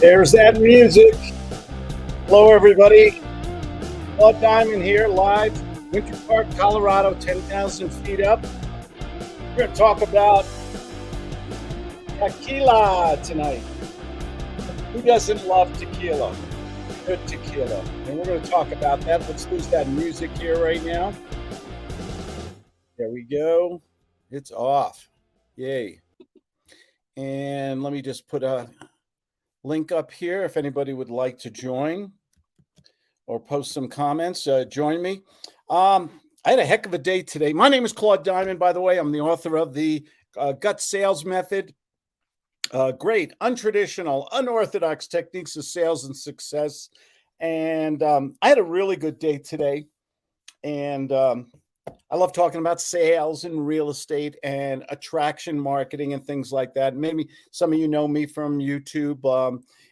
There's that music. Hello, everybody. Claude Diamond here, live, Winter Park, Colorado, 10,000 feet up. We're going to talk about tequila tonight. Who doesn't love tequila? Good tequila. And we're going to talk about that. Let's lose that music here right now. There we go. It's off. Yay. And let me just put a link up here if anybody would like to join or post some comments. Join me. I had a heck of a day today. My name is Claude Diamond, by the way. I'm the author of the Gut Sales Method. Great, untraditional, unorthodox techniques of sales and success. And I had a really good day today. And I love talking about sales and real estate and attraction marketing and things like that. Maybe some of you know me from YouTube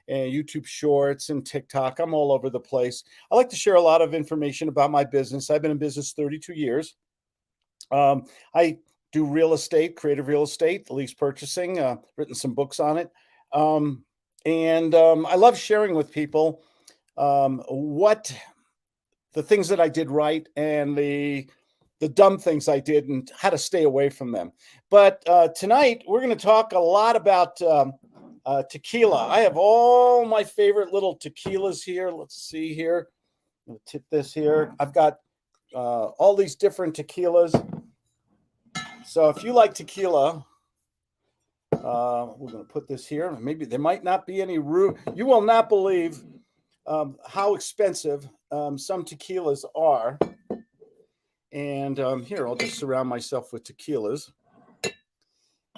and YouTube Shorts and TikTok. I'm all over the place. I like to share a lot of information about my business. I've been in business 32 years. I do real estate, creative real estate, lease purchasing, written some books on it. And I love sharing with people what the things that I did right and the dumb things I did and how to stay away from them. But tonight, we're going to talk a lot about tequila. I have all my favorite little tequilas here. Let's see here. I'm going to tip this here. I've got all these different tequilas. So if you like tequila, we're going to put this here. Maybe there might not be any room. You will not believe how expensive some tequilas are. And here, I'll just surround myself with tequilas.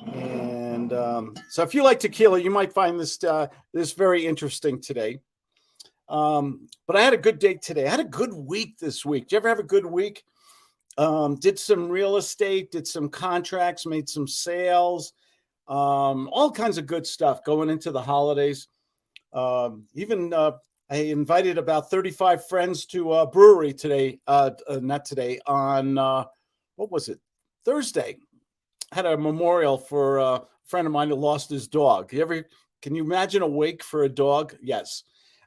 And so if you like tequila, you might find this very interesting today. But I had a good day today. I had a good week this week. Did you ever have a good week? Did some real estate, did some contracts, made some sales, all kinds of good stuff going into the holidays. I invited about 35 friends to a brewery today, not today, on, what was it? Thursday. I had a memorial for a friend of mine who lost his dog. Can you imagine a wake for a dog? Yes.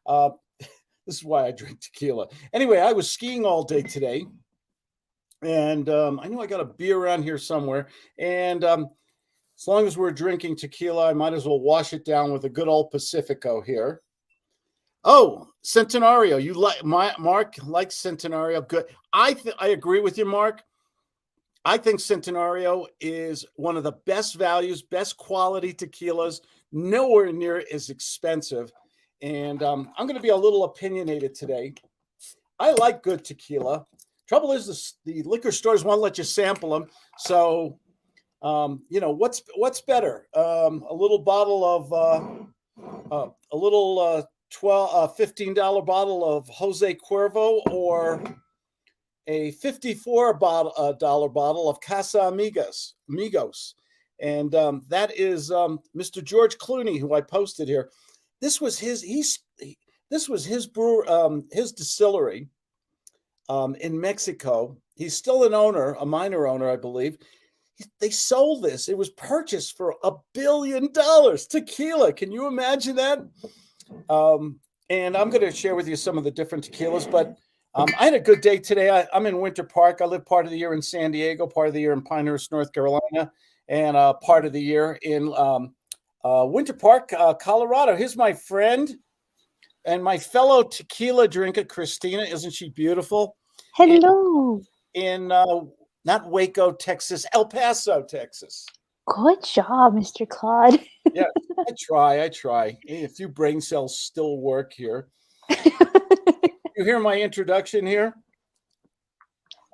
This is why I drink tequila. Anyway, I was skiing all day today. And I knew I got a beer around here somewhere. And as long as we're drinking tequila, I might as well wash it down with a good old Pacifico here. Oh, Centenario. You like Mark likes Centenario. Good. I agree with you, Mark. I think Centenario is one of the best values, best quality tequilas, nowhere near as expensive. And I'm going to be a little opinionated today. I like good tequila. Trouble is the liquor stores won't let you sample them. So, what's better? A little bottle of $15 bottle of Jose Cuervo or a $54 bottle of Casa Amigos. And that is Mr. George Clooney, who I posted here. This was his distillery in Mexico. He's still an owner, a minor owner, I believe. They sold this. It was purchased for $1 billion. Tequila. Can you imagine that? And I'm going to share with you some of the different tequilas, but I had a good day today. I'm in Winter Park. I live part of the year in San Diego, part of the year in Pinehurst, North Carolina, and part of the year in Winter Park, Colorado. Here's my friend and my fellow tequila drinker, Christina. Isn't she beautiful? Hello. In not Waco, Texas, El Paso, Texas. Good job, Mr. Claude. Yeah, I try. A few brain cells still work here. You hear my introduction here?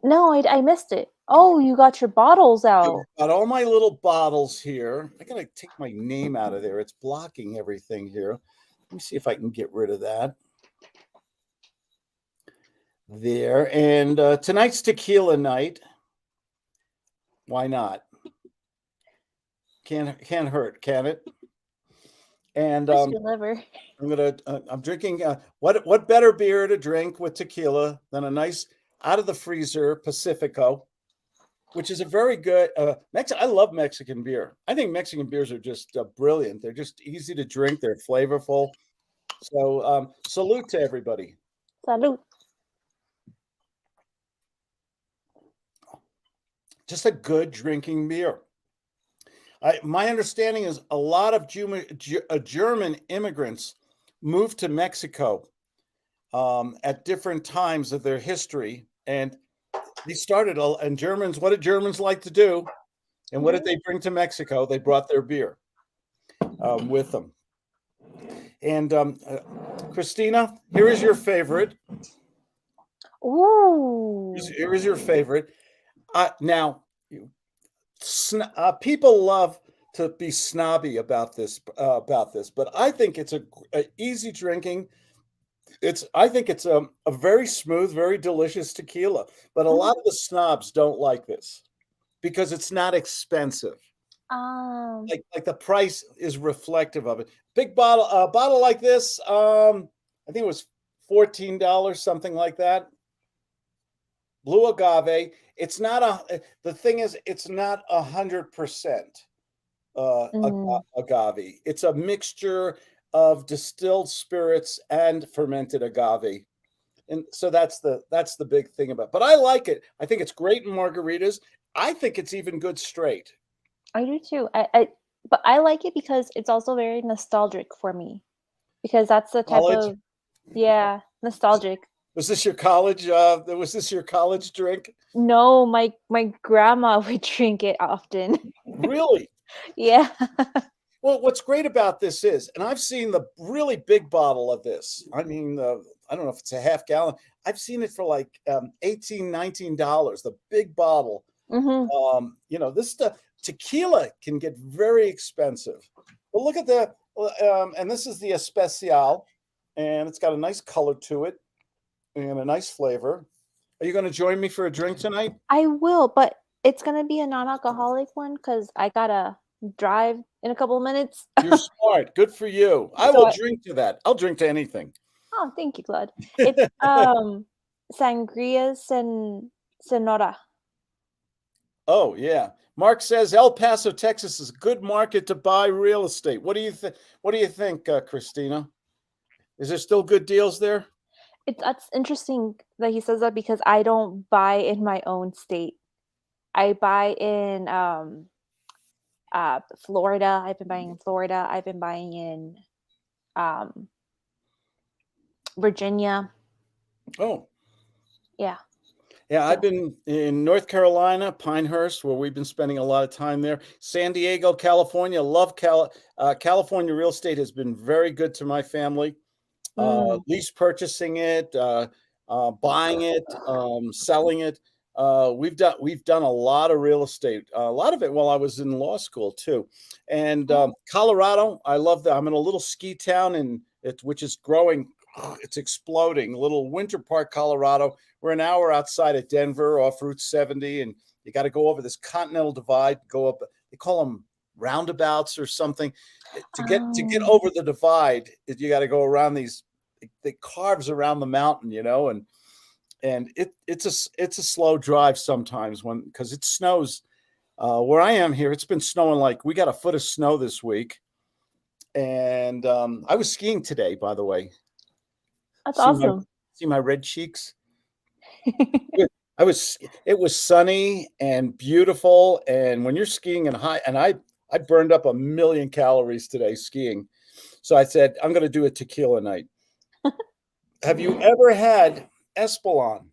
No, I missed it. Oh, you got your bottles out. Got all my little bottles here. I got to take my name out of there. It's blocking everything here. Let me see if I can get rid of that. There. And tonight's tequila night. Why not? Can't hurt, can it? And I'm drinking. What better beer to drink with tequila than a nice out of the freezer Pacifico, which is a very good. I love Mexican beer. I think Mexican beers are just brilliant. They're just easy to drink. They're flavorful. So salute to everybody. Salud. Just a good drinking beer. My understanding is a lot of German immigrants moved to Mexico at different times of their history, and they started. And Germans, what did Germans like to do? And what did they bring to Mexico? They brought their beer with them. And Christina, here is your favorite. Ooh. Here is your favorite. Now, people love to be snobby about this, but I think it's a easy drinking. I think it's a very smooth, very delicious tequila. But a lot of the snobs don't like this because it's not expensive. Like the price is reflective of it. Big bottle, a bottle like this, I think it was $14, something like that. Blue agave. It's not the thing is, it's not 100% agave. It's a mixture of distilled spirits and fermented agave. And so that's the big thing about it. But I like it. I think it's great in margaritas. I think it's even good straight. I do too. But I like it because it's also very nostalgic for me. Because that's the type College? of nostalgic. Was this your college? Was this your college drink? No, my grandma would drink it often. Really? Yeah. Well, what's great about this is, and I've seen the really big bottle of this. I mean, I don't know if it's a half gallon. I've seen it for like $18, $19, the big bottle. This stuff, tequila can get very expensive. But look at the, and this is the Especial, and it's got a nice color to it and a nice flavor. Are you going to join me for a drink tonight? I will, but it's going to be a non-alcoholic one because I got to drive in a couple of minutes. You're smart. Good for you. I will drink to that. I'll drink to anything. Oh, thank you, Claude. It's Sangria Sonora. Oh, yeah. Mark says El Paso, Texas is a good market to buy real estate. What do you think? What do you think, Christina? Is there still good deals there? That's interesting that he says that because I don't buy in my own state. I buy in Florida. I've been buying in Florida. I've been buying in Virginia. Oh. Yeah. Yeah, I've been in North Carolina, Pinehurst, where we've been spending a lot of time there. San Diego, California. Love California real estate has been very good to my family. Lease purchasing it, buying it, selling it. We've done a lot of real estate, a lot of it while I was in law school too. And Colorado, I love that. I'm in a little ski town which is growing. It's exploding. Little Winter Park, Colorado. We're an hour outside of Denver off Route 70, and you got to go over this Continental Divide, go up. They call them roundabouts or something. To get over the divide, you got to go around the carves around the mountain, and it's a slow drive sometimes because it snows. Where I am here, it's been snowing like we got a foot of snow this week, and I was skiing today, by the way. That's awesome. See my red cheeks? It was sunny and beautiful, and when you're skiing and I burned up 1,000,000 calories today skiing. So I said, I'm going to do a tequila night. Have you ever had Espolon?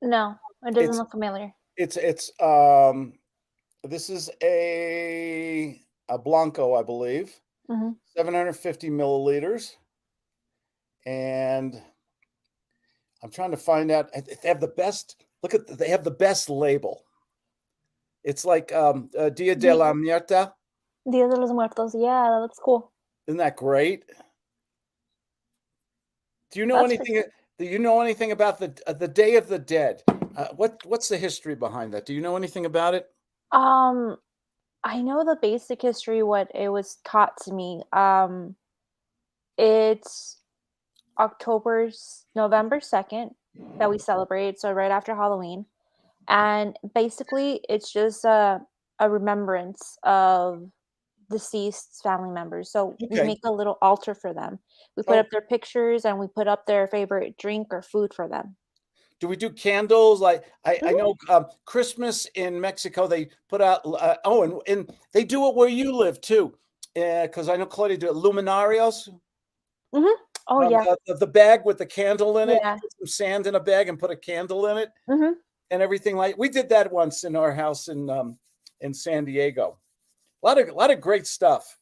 No, it doesn't look familiar. This is a Blanco, I believe, 750 milliliters. And I'm trying to find out. They have the best. They have the best label. It's like Dia de la Muerta. Dia de los Muertos. Yeah, that looks cool. Isn't that great? Do you know anything? Do you know anything about the Day of the Dead? What's the history behind that? Do you know anything about it? I know the basic history. What it was taught to me. It's November 2nd that we celebrate, so right after Halloween. And basically it's just a remembrance of deceased family members. So we Okay. make a little altar for them. We put Oh, up their pictures and we put up their favorite drink or food for them. do we do candles? Like I Mhm. know Christmas in Mexico they put out. Oh, and they do it where you live too. Yeah, because I know Claudia do it. Luminarios. Mhm. Oh, yeah. The bag with the candle in it. You Yeah. put some sand in a bag and put a candle in it Mhm. and everything like. We did that once in our house in San Diego. A lot of great stuff.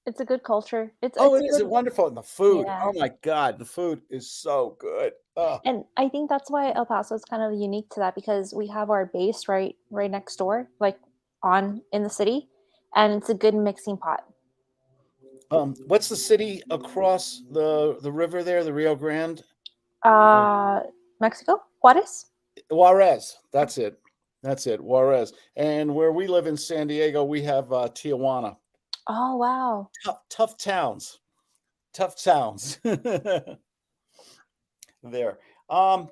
It's a good culture. Oh, It's it a is good wonderful. And the food. yeah. Oh my God, the food is so good. Oh, And I think that's why El Paso is kind of unique to that because we have our base right next door, like on in the city, and it's a good mixing pot. what's the city across the river there, the Rio Grande? Oh, Uh, Mexico? Juarez? Juarez. That's it. That's it. Juarez. And where we live in San Diego, we have Tijuana. Oh, wow. Tough towns. Tough towns. There. Um,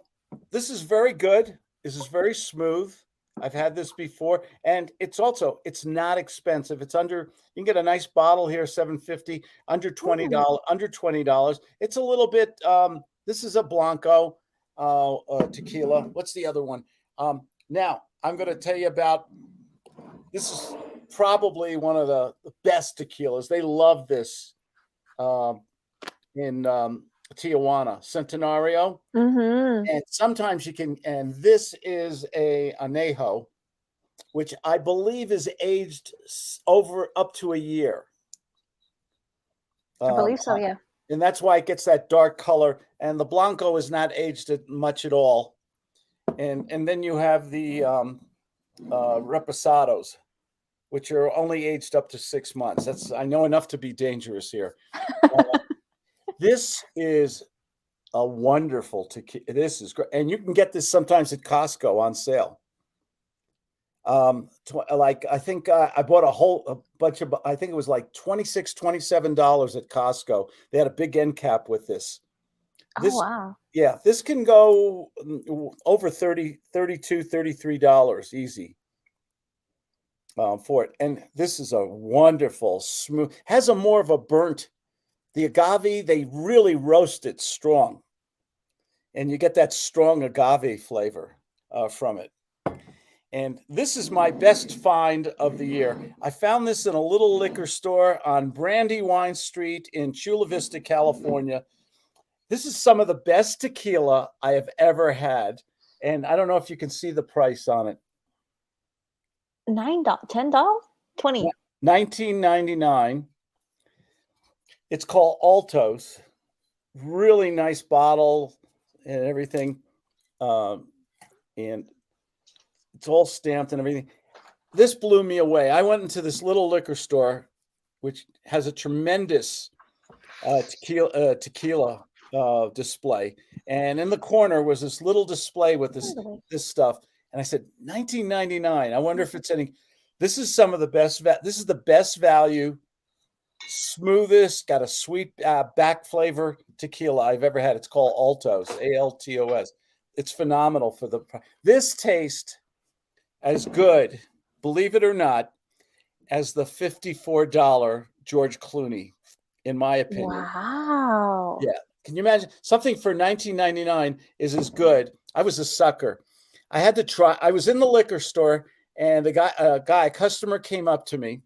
this is very good. This is very smooth. I've had this before, and it's not expensive. It's under you can get a nice bottle here, 750, under Mm. $20. It's a little bit this is a Blanco tequila. What's the other one? Now I'm going to tell you about this is probably one of the best tequilas. They love this um, in Tijuana, Centenario. Mhm. And sometimes you can, and this is a anejo, which I believe is aged over up to a year. I Um, believe so, yeah. and that's why it gets that dark color. And the Blanco is not aged much at all. And then you have the Reposados, which are only aged up to 6 months. That's I know enough to be dangerous here. Uh, this is a wonderful tequila. This is great, and you can get this sometimes at Costco on sale. Like I think I bought a bunch of. I think it was like 27 dollars at Costco. They had a big end cap with this. Oh, This, wow. yeah, this can go over 30, 32, $33 easy for it. And this is a wonderful, smooth. Has a more of a burnt. The agave, they really roast it strong, and you get that strong agave flavor from it. And this is my best find of the year. I found this in a little liquor store on Brandywine Street in Chula Vista, California. This is some of the best tequila I have ever had. And I don't know if you can see the price on it. $9, $10, 20. 19.99. It's called Altos. Really nice bottle and everything. Um, and it's all stamped and everything. This blew me away. I went into this little liquor store, which has a tremendous tequila display, and in the corner was this little display with By the way. this stuff. And I said, 19.99. I wonder if it's any. This is some of the best. This is the best value, smoothest, got a sweet back flavor tequila I've ever had. It's called Altos, Altos. It's phenomenal for the. This taste as good, believe it or not, as the $54 George Clooney, in my opinion. Wow. Yeah. Can you imagine something for 19.99 is as good? I was a sucker. I had to try. I was in the liquor store, and a customer came up to me,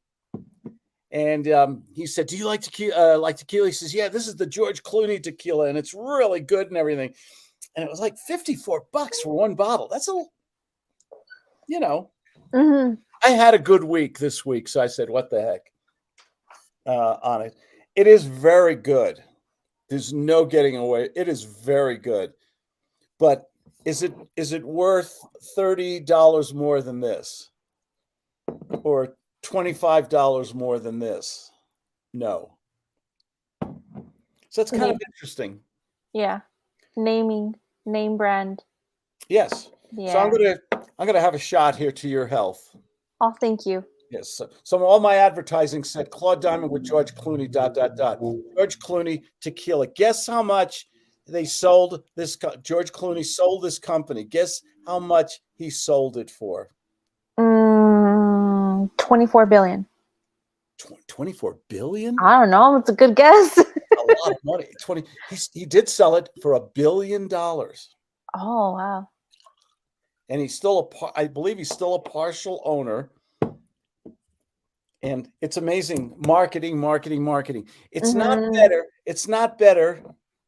and he said, "Do you like tequila?" Like tequila? He says, "Yeah, this is the George Clooney tequila, and it's really good and everything." And it was like $54 for one bottle. That's a, you know, Mhm. I had a good week this week, so I said, "What the heck?" On it. It is very good. There's no getting away. It is very good. But is it worth $30 more than this? Or $25 more than this? No. So it's kind Yeah. of interesting. Yeah. Naming, name brand. Yes. So Yeah. I'm gonna have a shot here to your health. Oh, thank you. Yes. So all my advertising said Claude Diamond with George Clooney, dot, dot, dot. George Clooney tequila. Guess how much they sold this? George Clooney sold this company. Guess how much he sold it for? 24 billion. 24 billion? I don't know. It's a good guess. A lot of money. He did sell it for $1 billion. Oh, wow. And I believe he's still a partial owner. And it's amazing. Marketing. It's not better. It's not better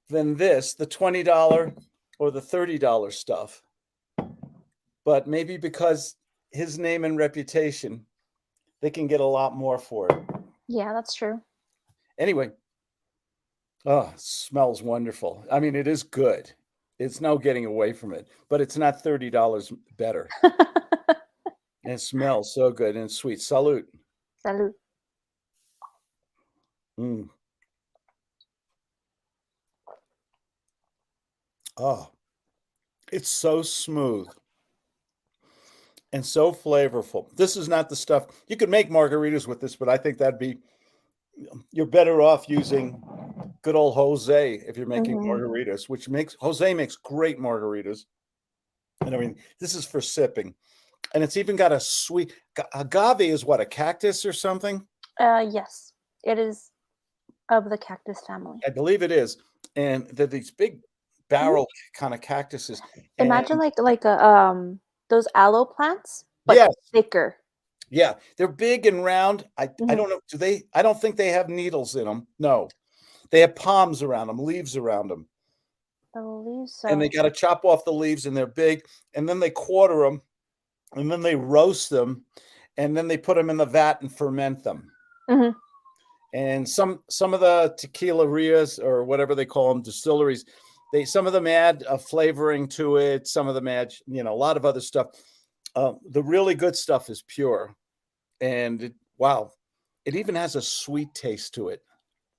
than this, the $20 or the $30 stuff. But maybe because his name and reputation, they can get a lot more for it. Yeah, that's true. Anyway, oh, it smells wonderful. I mean, it is good. It's no getting away from it, but it's not $30 better. And it smells so good and sweet. Salute. Salud. Mm. Oh, it's so smooth and so flavorful. This is not the stuff you could make margaritas with this, but I think you're better off using good old Jose if you're making margaritas, Jose makes great margaritas. And I mean, this is for sipping. And it's even got a sweet agave is what, a cactus or something? Yes, it is of the cactus family. I believe it is. And they're these big barrel kind of cactuses. Imagine like a those aloe plants, but yes, thicker. Yeah, they're big and round. I don't know. I don't think they have needles in them. No, they have palms around them, leaves around them. I believe so. And they got to chop off the leaves, and they're big. And then they quarter them, and then they roast them, and then they put them in the vat and ferment them. And some of the tequilerias or whatever they call them, distilleries, some of them add a flavoring to it. Some of them add, a lot of other stuff. The really good stuff is pure. And it even has a sweet taste to it.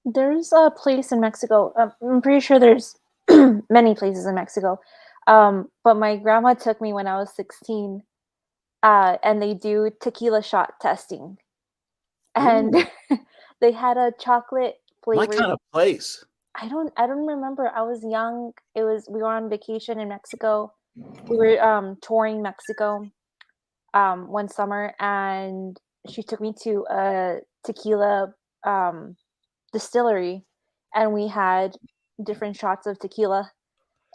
There's a place in Mexico. I'm pretty sure there's many places in Mexico. But my grandma took me when I was 16, and they do tequila shot testing. And they had a chocolate flavor. My kind of place. I don't remember. I was young. We were on vacation in Mexico. We were touring Mexico one summer, and she took me to a tequila distillery, and we had different shots of tequila.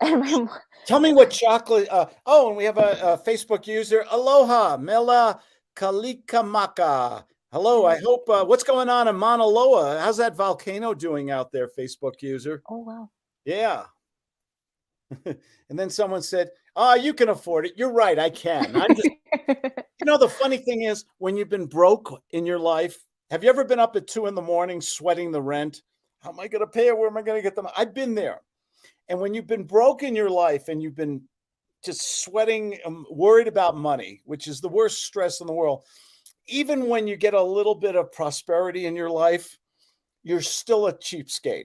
And tell me what chocolate. And we have a Facebook user. Aloha, Mela Kalikamaka. Hello, I hope. What's going on in Mauna Loa? How's that volcano doing out there, Facebook user? Oh, wow. Yeah. And then someone said, you can afford it. You're right, I can. I'm just, the funny thing is, when you've been broke in your life, have you ever been up at 2 a.m. sweating the rent? How am I going to pay it? Where am I going to get them? I've been there. And when you've been broke in your life and you've been just sweating, worried about money, which is the worst stress in the world, even when you get a little bit of prosperity in your life, you're still a cheapskate.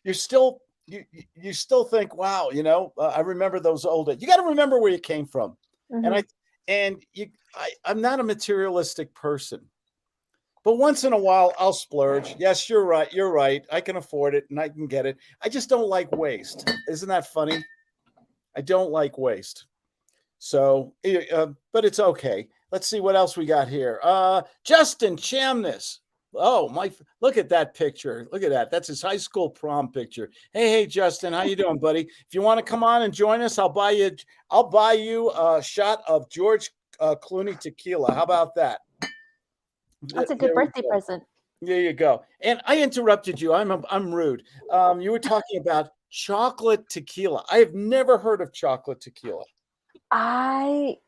You're still, you still think, wow, I remember those old days. You got to remember where you came from. I'm not a materialistic person, but once in a while I'll splurge. Yes, you're right. I can afford it and I can get it. I just don't like waste. Isn't that funny? I don't like waste. So, but it's okay. Let's see what else we got here. Justin Chamness. Oh, look at that picture. Look at that. That's his high school prom picture. Hey, Justin, how you doing, buddy? If you want to come on and join us, I'll buy you a shot of George Clooney tequila. How about that? That's a good birthday present. There you go. And I interrupted you. I'm rude. You were talking about chocolate tequila. I have never heard of chocolate tequila. I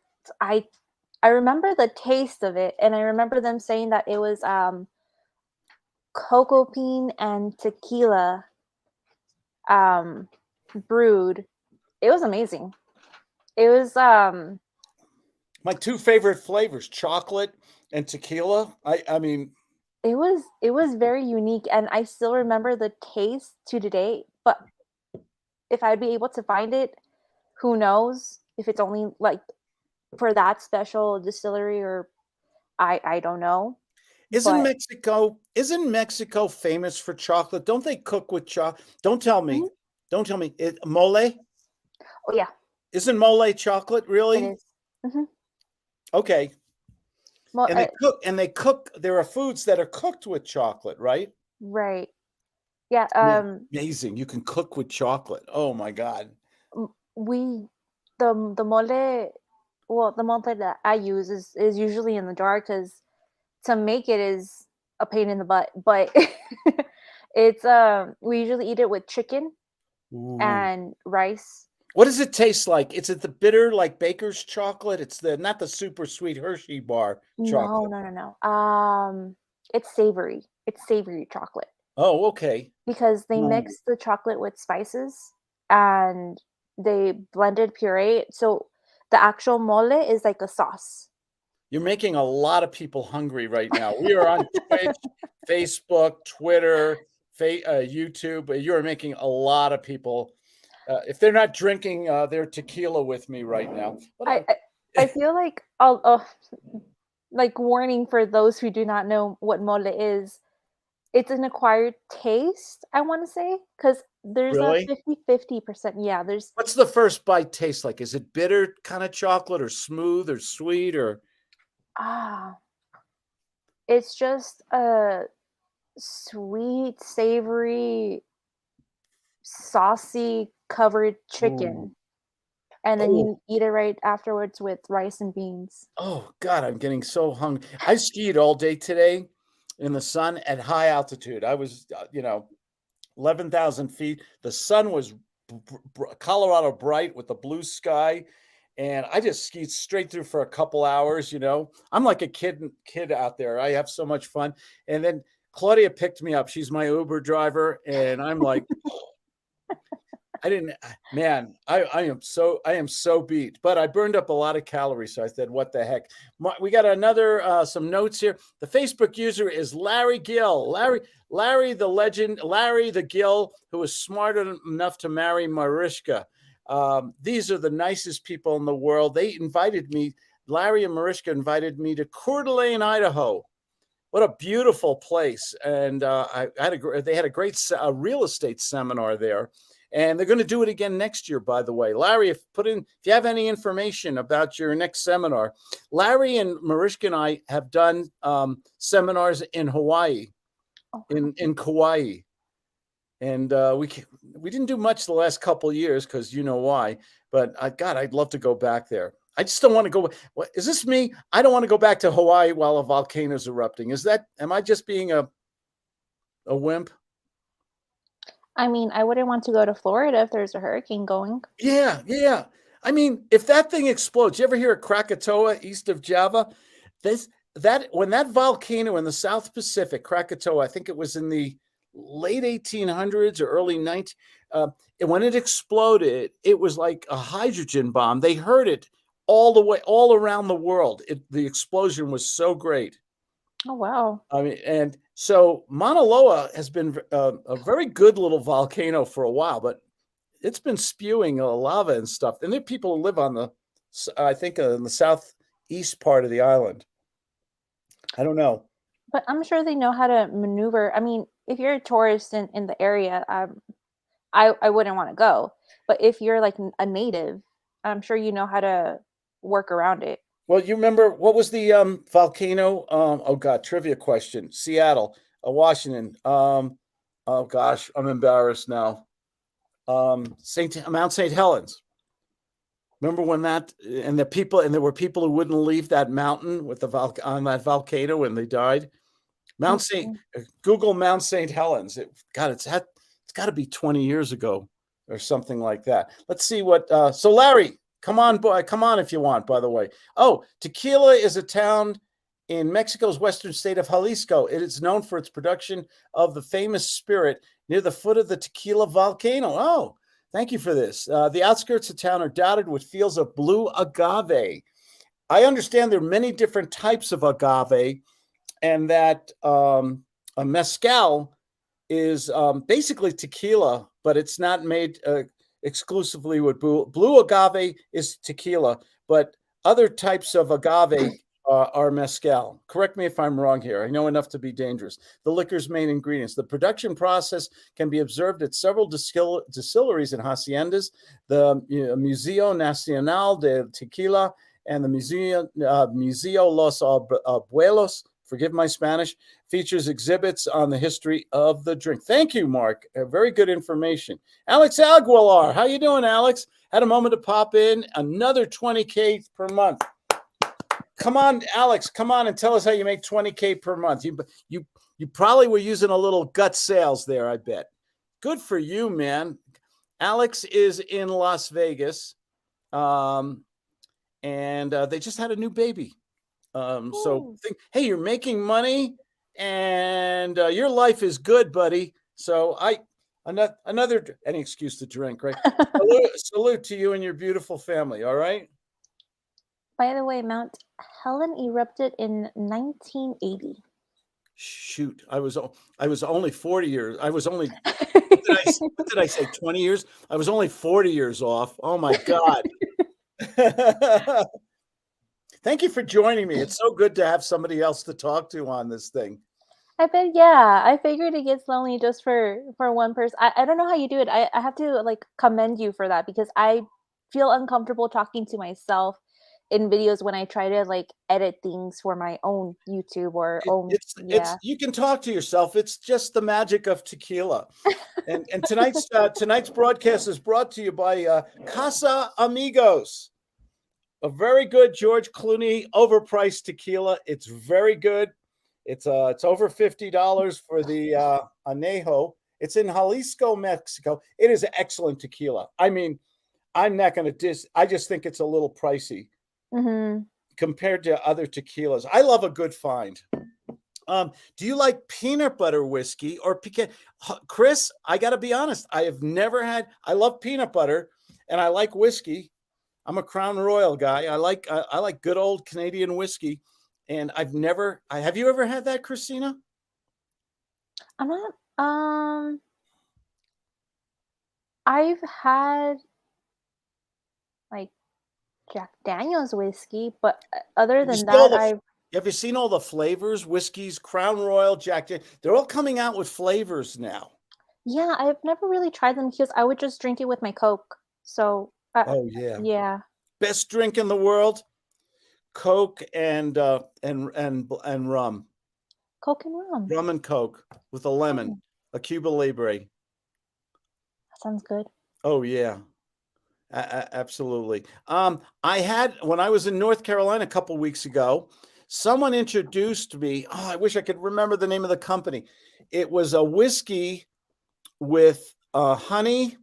remember the taste of it, and I remember them saying that it was cocoa bean and tequila brewed. It was amazing. It was my two favorite flavors, chocolate and tequila. I mean, it was very unique, and I still remember the taste to today. But if I'd be able to find it, who knows if it's only like for that special distillery, or I don't know. Isn't Mexico famous for chocolate? Don't they cook with chocolate? Don't tell me. Mole? Oh yeah. Isn't mole chocolate, really? It is. Okay. Well, And they cook. There are foods that are cooked with chocolate, right? right. Yeah. Yeah, amazing. You can cook with chocolate. Oh my God. We the mole. Well, the mole that I use is usually in the jar because to make it is a pain in the butt. But it's we usually eat it with chicken Ooh. and rice. What does it taste like? Is it the bitter like Baker's chocolate? It's the not the super sweet Hershey bar No, chocolate. no, no, no. It's savory. It's savory chocolate Oh, okay. because they Oh, mix the chocolate with spices and they blended puree. So the actual mole is like a sauce. you're making a lot of people hungry right now. We are on Twitch, Facebook, Twitter, YouTube. You are making a lot of people. If they're not drinking their tequila with me right now, but I, I I feel like like warning for those who do not know what mole is. It's an acquired taste, I want to say, because there's a really, 50-50%. Yeah, there's what's the first bite taste like? Is it bitter kind of chocolate, or smooth, or sweet, or ah, it's just a sweet, savory, saucy covered ooh, chicken, and then oh, you eat it right afterwards with rice and beans. oh God, I'm getting so hungry. I skied all day today in the sun at high altitude. I was, 11,000 feet. The sun was Colorado bright with the blue sky. And I just skied straight through for a couple hours. I'm like a kid out there. I have so much fun. And then Claudia picked me up. She's my Uber driver. And I'm like, I didn't, man, I am so beat, but I burned up a lot of calories. So I said, what the heck? We got another, some notes here. The Facebook user is Larry Gill. Larry, the legend, Larry the Gill, who was smart enough to marry Mariska. These are the nicest people in the world. They invited me, Larry and Mariska invited me to Coeur d'Alene, Idaho. What a beautiful place. And they had a great real estate seminar there. And they're going to do it again next year, by the way. Larry, if you have any information about your next seminar, Larry and Mariska and I have done seminars in Hawaii, Oh, in Kauai. And we didn't do much the last couple of years because you know why. But God, I'd love to go back there. I just don't want to go. What, is this me? I don't want to go back to Hawaii while a volcano's erupting. Am I just being a wimp? I mean, I wouldn't want to go to Florida if there's a hurricane going. Yeah, yeah. I mean, if that thing explodes, you ever hear of Krakatoa east of Java? When that volcano in the South Pacific, Krakatoa, I think it was in the late 1800s or early 19, when it exploded, it was like a hydrogen bomb. They heard it all around the world. The explosion was so great. Oh, wow. I mean, and so Mauna Loa has been a very good little volcano for a while, but it's been spewing lava and stuff. And there are people who live I think, in the southeast part of the island. I don't know. But I'm sure they know how to maneuver. I mean, if you're a tourist in the area, I wouldn't want to go. But if you're like a native, I'm sure you know how to work around it. Well, you remember what was the volcano? Oh God, trivia question. Seattle, Washington. Oh gosh, I'm embarrassed now. Mount St. Helens. Remember when there were people who wouldn't leave that mountain with on that volcano and they died. Mhm. Google Mount St. Helens. It's got to be 20 years ago or something like that. Let's see what. So Larry, come on, boy, come on if you want. By the way, Tequila is a town in Mexico's western state of Jalisco. It is known for its production of the famous spirit near the foot of the Tequila volcano. Oh, thank you for this. The outskirts of town are dotted with fields of blue agave. I understand there are many different types of agave, and that a mezcal is basically tequila, but it's not made exclusively with blue agave is tequila, but other types of agave are mezcal. Correct me if I'm wrong here. I know enough to be dangerous. The liquor's main ingredients. The production process can be observed at several distilleries and haciendas, the Museo Nacional de Tequila and the Museo Los Abuelos, forgive my Spanish, features exhibits on the history of the drink. Thank you, Mark. Very good information. Alex Aguilar, how you doing, Alex? Had a moment to pop in. Another 20K per month. Come on, Alex, come on and tell us how you make 20K per month. You probably were using a little gut sales there, I bet. Good for you, man. Alex is in Las Vegas, and they just had a new baby. So think, hey, you're making money, and your life is good, buddy. So another any excuse to drink, right? salute to you and your beautiful family. All right. By the way, Mount Helen erupted in 1980. Shoot, I was only 40 years. I was only what did I say? 20 years? I was only 40 years off. Oh my God. Thank you for joining me. It's so good to have somebody else to talk to on this thing. I bet, yeah. I figured it gets lonely just for one person. I don't know how you do it. I have to like commend you for that, because I feel uncomfortable talking to myself in videos when I try to like edit things for my own YouTube or it's you can talk to yourself. It's just the magic of tequila. And tonight's broadcast is brought to you by Casa Amigos. A very good George Clooney overpriced tequila. It's very good. It's over $50 for the anejo. It's in Jalisco, Mexico. It is excellent tequila. I mean, I'm not going to I just think it's a little pricey compared to other tequilas. I love a good find. Do you like peanut butter whiskey or pecan? Chris, I got to be honest. I have never had. I love peanut butter and I like whiskey. I'm a Crown Royal guy. I like good old Canadian whiskey, and I've never. Have you ever had that, Christina? I'm not. I've had like Jack Daniel's whiskey, but other than that, have you seen all the flavors? Whiskeys, Crown Royal, Jack Daniel. They're all coming out with flavors now. Yeah, I've never really tried them because I would just drink it with my Coke. So. Oh yeah. Yeah. Best drink in the world, Coke and rum. Coke and rum. Rum and Coke with a lemon, a Cuba Libre. That sounds good. Oh yeah, absolutely. I had, when I was in North Carolina a couple weeks ago, someone introduced me. Oh, I wish I could remember the name of the company. It was a whiskey with honey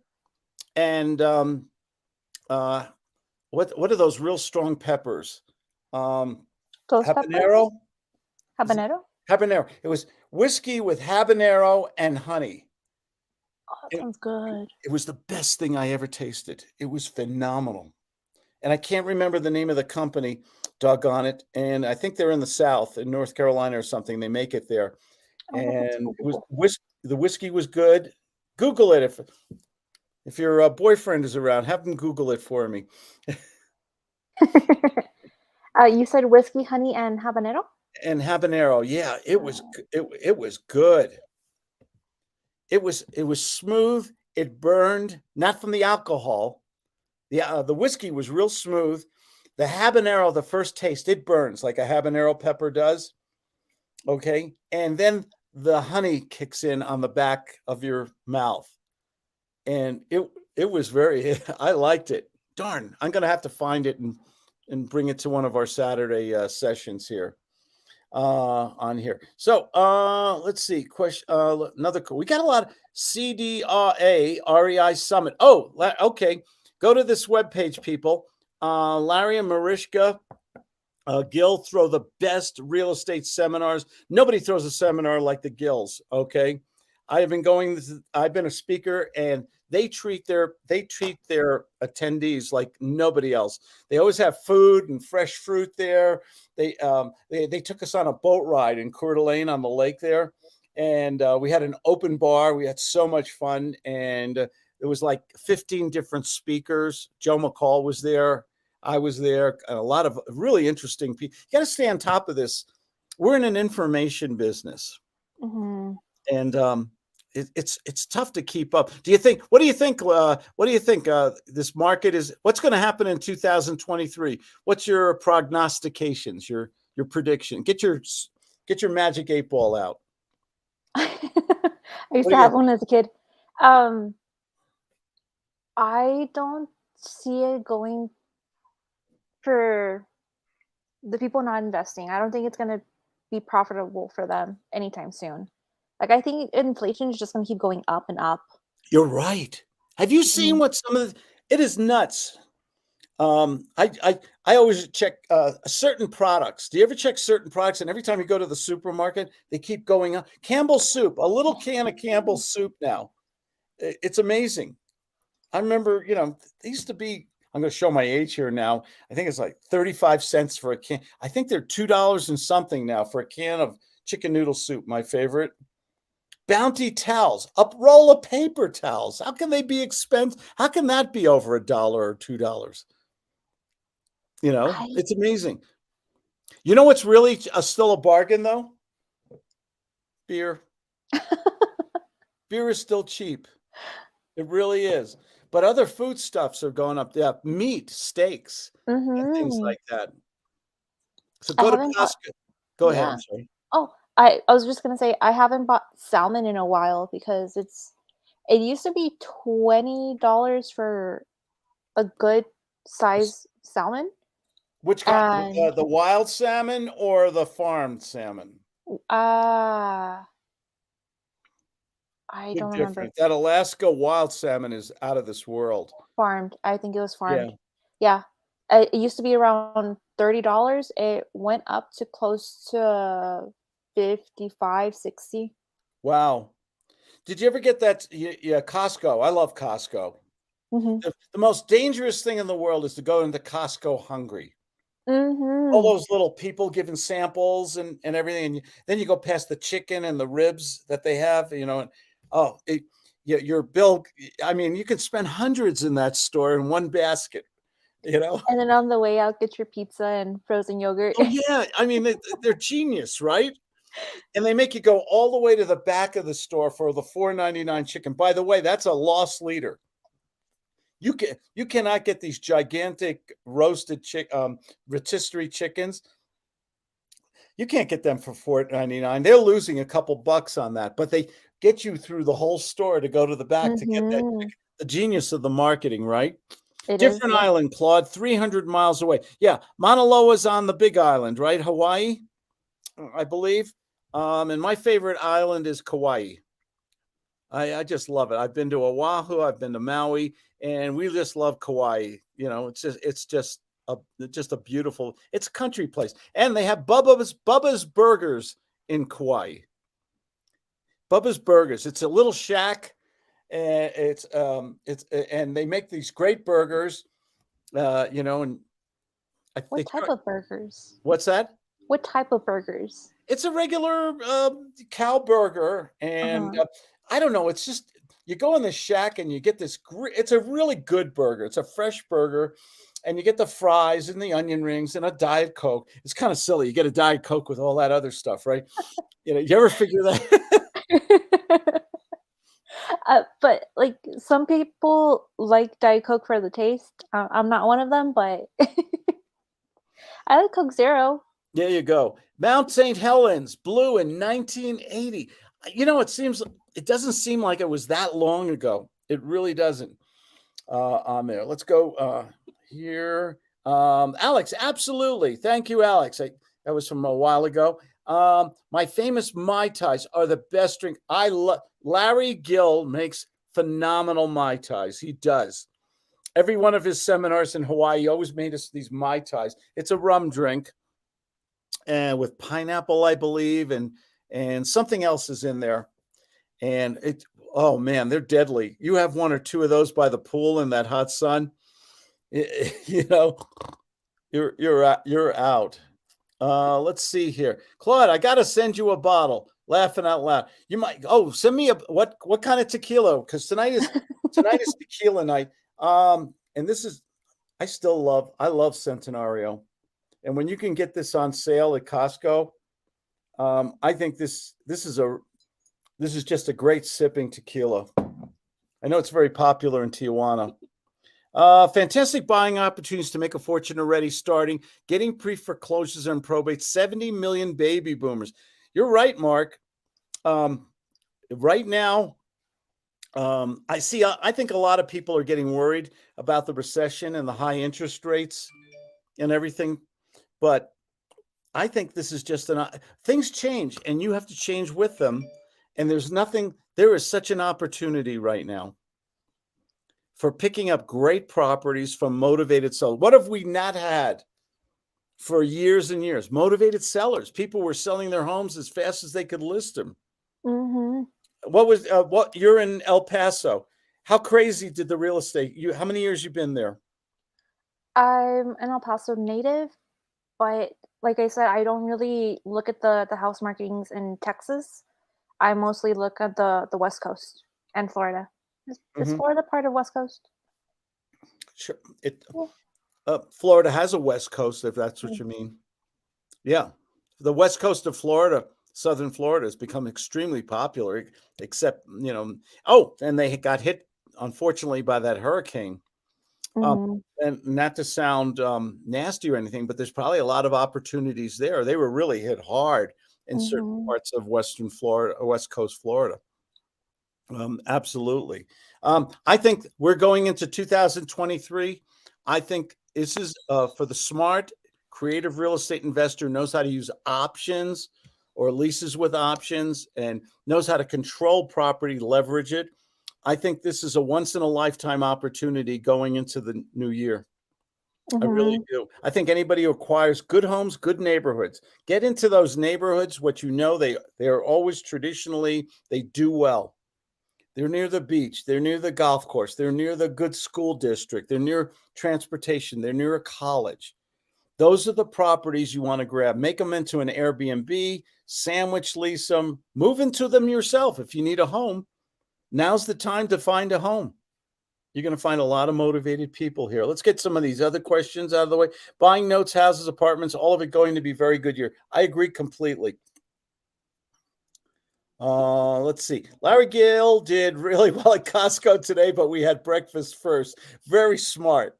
and what are those real strong peppers? Habanero. Habanero. Habanero. It was whiskey with habanero and honey. Oh, that sounds good. It was the best thing I ever tasted. It was phenomenal. And I can't remember the name of the company, doggone it. And I think they're in the South, in North Carolina or something. They make it there. And it was the whiskey was good. Google it if your boyfriend is around. Have him Google it for me. You said whiskey, honey, and habanero? And habanero, yeah, it was good. It was smooth. It burned, not from the alcohol. The whiskey was real smooth. The habanero, the first taste, it burns like a habanero pepper does. Okay, and then the honey kicks in on the back of your mouth, and it was very. I liked it. Darn, I'm gonna have to find it and bring it to one of our Saturday sessions here. On here. So let's see. Question. Another. We got a lot of CDRA REI Summit. Oh, okay. Go to this webpage, people. Larry and Mariska Gill throw the best real estate seminars. Nobody throws a seminar like the Gills. Okay, I've been a speaker, and they treat their attendees like nobody else. They always have food and fresh fruit there. They took us on a boat ride in Coeur d'Alene on the lake there, and we had an open bar. We had so much fun, and it was like 15 different speakers. Joe McCall was there. I was there. And a lot of really interesting people. You got to stay on top of this. We're in an information business, and it's tough to keep up. Do you think? What do you think? What do you think? This market is. What's going to happen in 2023? What's your prognostications? Your prediction? Get your magic 8 ball out. I used What to do you? have one as a kid. Um, I don't see it going for the people not investing. I don't think it's gonna be profitable for them anytime soon. Like, I think inflation is just gonna keep going up and up. You're right. Have you seen Mhm. what some of the, it is nuts. I always check certain products. Do you ever check certain products? And every time you go to the supermarket, they keep going up. Campbell's soup, a little can of Campbell's soup now. It's amazing. I remember, they used to be, I'm going to show my age here now. I think it's like 35 cents for a can. I think they're $2 and something now for a can of chicken noodle soup, my favorite. Bounty towels, a roll of paper towels. How can they be expensive? How can that be over $1 or $2? I It's amazing. You know what's really still a bargain though? Beer. Beer is still cheap. It really is. But other foodstuffs are going up. Yeah, meat, steaks, and things Mhm. like that. So I go to haven't bought Costco. Go ahead. yeah. I'm sorry. Oh, I was just gonna say I haven't bought salmon in a while because it used to be $20 for a good size salmon, Which kind? and The wild salmon or the farmed salmon? uh, I Big don't remember. difference. That Alaska wild salmon is out of this world. Farmed. I think it was Yeah. farmed. Yeah. It used to be around $30. It went up to close to 55, 60. Wow. Did you ever get that? Yeah, Costco. I love Costco. Mhm. The most dangerous thing in the world is to go into Costco hungry. All Mhm. those little people giving samples and everything, and then you go past the chicken and the ribs that they have, and oh, your bill. I mean, you could spend hundreds in that store in one basket. You know. And then on the way out, get your pizza and frozen yogurt. Oh yeah, I mean they're genius, right? And they make you go all the way to the back of the store for the 4.99 chicken. By the way, that's a loss leader. You cannot get these gigantic roasted rotisserie chickens. You can't get them for 4.99. They're losing a couple bucks on that, but they get you through the whole store to go to the back to get that Mhm. chicken. The genius of the marketing, right? It is, Different yeah. island, Claude, 300 miles away. Yeah, Mauna Loa's on the big island, right? Hawaii, I believe. And my favorite island is Kauai. I just love it. I've been to Oahu, I've been to Maui, and we just love Kauai. It's just a beautiful. It's a country place, and they have Bubba's Burgers in Kauai. Bubba's Burgers. It's a little shack, and and they make these great burgers. And What type of burgers? what's that? What type of burgers? It's a regular cow burger, and Uh-huh. I don't know. It's just you go in the shack and you get this. It's a really good burger. It's a fresh burger, and you get the fries and the onion rings and a diet coke. It's kind of silly. You get a diet coke with all that other stuff, right? You ever figure that? But, like, some people like Diet Coke for the taste. I'm not one of them, but I like Coke Zero. There you go. Mount St. Helens blew in 1980. It doesn't seem like it was that long ago. It really doesn't. On there. Let's go here. Alex, absolutely. Thank you, Alex. That was from a while ago. My famous Mai Tais are the best drink. Larry Gill makes phenomenal Mai Tais. He does. Every one of his seminars in Hawaii, he always made us these Mai Tais. It's a rum drink and with pineapple, I believe, and something else is in there. And oh man, they're deadly. You have one or two of those by the pool in that hot sun, you know, you're out. Let's see here, Claude. I got to send you a bottle. Laughing out loud. You might. Oh, send me what kind of tequila? Because tonight is tequila night. And this is I love Centenario. And when you can get this on sale at Costco, I think this is This is just a great sipping tequila. I know it's very popular in Tijuana. Fantastic buying opportunities to make a fortune already starting, getting pre-foreclosures and probate, 70 million baby boomers. You're right, Mark. Right now, I think a lot of people are getting worried about the recession and the high interest rates and everything. But I think this is just things change and you have to change with them. And there is such an opportunity right now for picking up great properties from motivated sellers. What have we not had for years and years? Motivated sellers. People were selling their homes as fast as they could list them. Mm-hmm. You're in El Paso. How crazy did the real estate, how many years you been there? I'm an El Paso native, but like I said, I don't really look at the house marketings in Texas. I mostly look at the West Coast and Florida. Is Mhm. Florida part of West Coast? Sure. Yeah. Florida has a West Coast, if that's what Mm. you mean. Yeah. The West Coast of Florida, Southern Florida, has become extremely popular, except, and they got hit, unfortunately, by that hurricane. Mhm. And not to sound nasty or anything, but there's probably a lot of opportunities there. They were really hit hard in certain Mhm. parts of Western Florida, or West Coast Florida. Absolutely. I think we're going into 2023. I think this is for the smart, creative real estate investor who knows how to use options or leases with options and knows how to control property, leverage it. I think this is a once in a lifetime opportunity going into the new year. I really Mhm. do. I think anybody who acquires good homes, good neighborhoods, get into those neighborhoods. They are always traditionally they do well. They're near the beach. They're near the golf course. They're near the good school district. They're near transportation. They're near a college. Those are the properties you want to grab. Make them into an Airbnb, sandwich lease them, move into them yourself. If you need a home, now's the time to find a home. You're going to find a lot of motivated people here. Let's get some of these other questions out of the way. Buying notes, houses, apartments, all of it going to be very good year. I agree completely. Let's see. Larry Gill did really well at Costco today, but we had breakfast first. Very smart.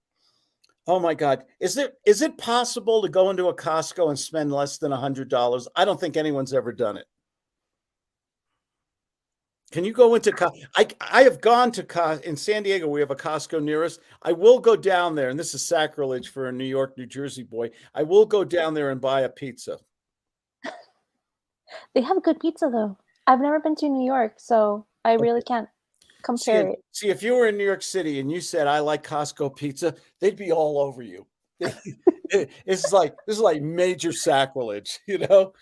Oh my God. Is it possible to go into a Costco and spend less than $100? I don't think anyone's ever done it. Can you go into I have gone to in San Diego. We have a Costco near us. I will go down there, and this is sacrilege for a New York, New Jersey boy. I will go down there and buy a pizza. They have good pizza though. I've never been to New York, so I really can't compare it. See, if you were in New York City and you said I like Costco pizza, they'd be all over you. This is like major sacrilege, you know.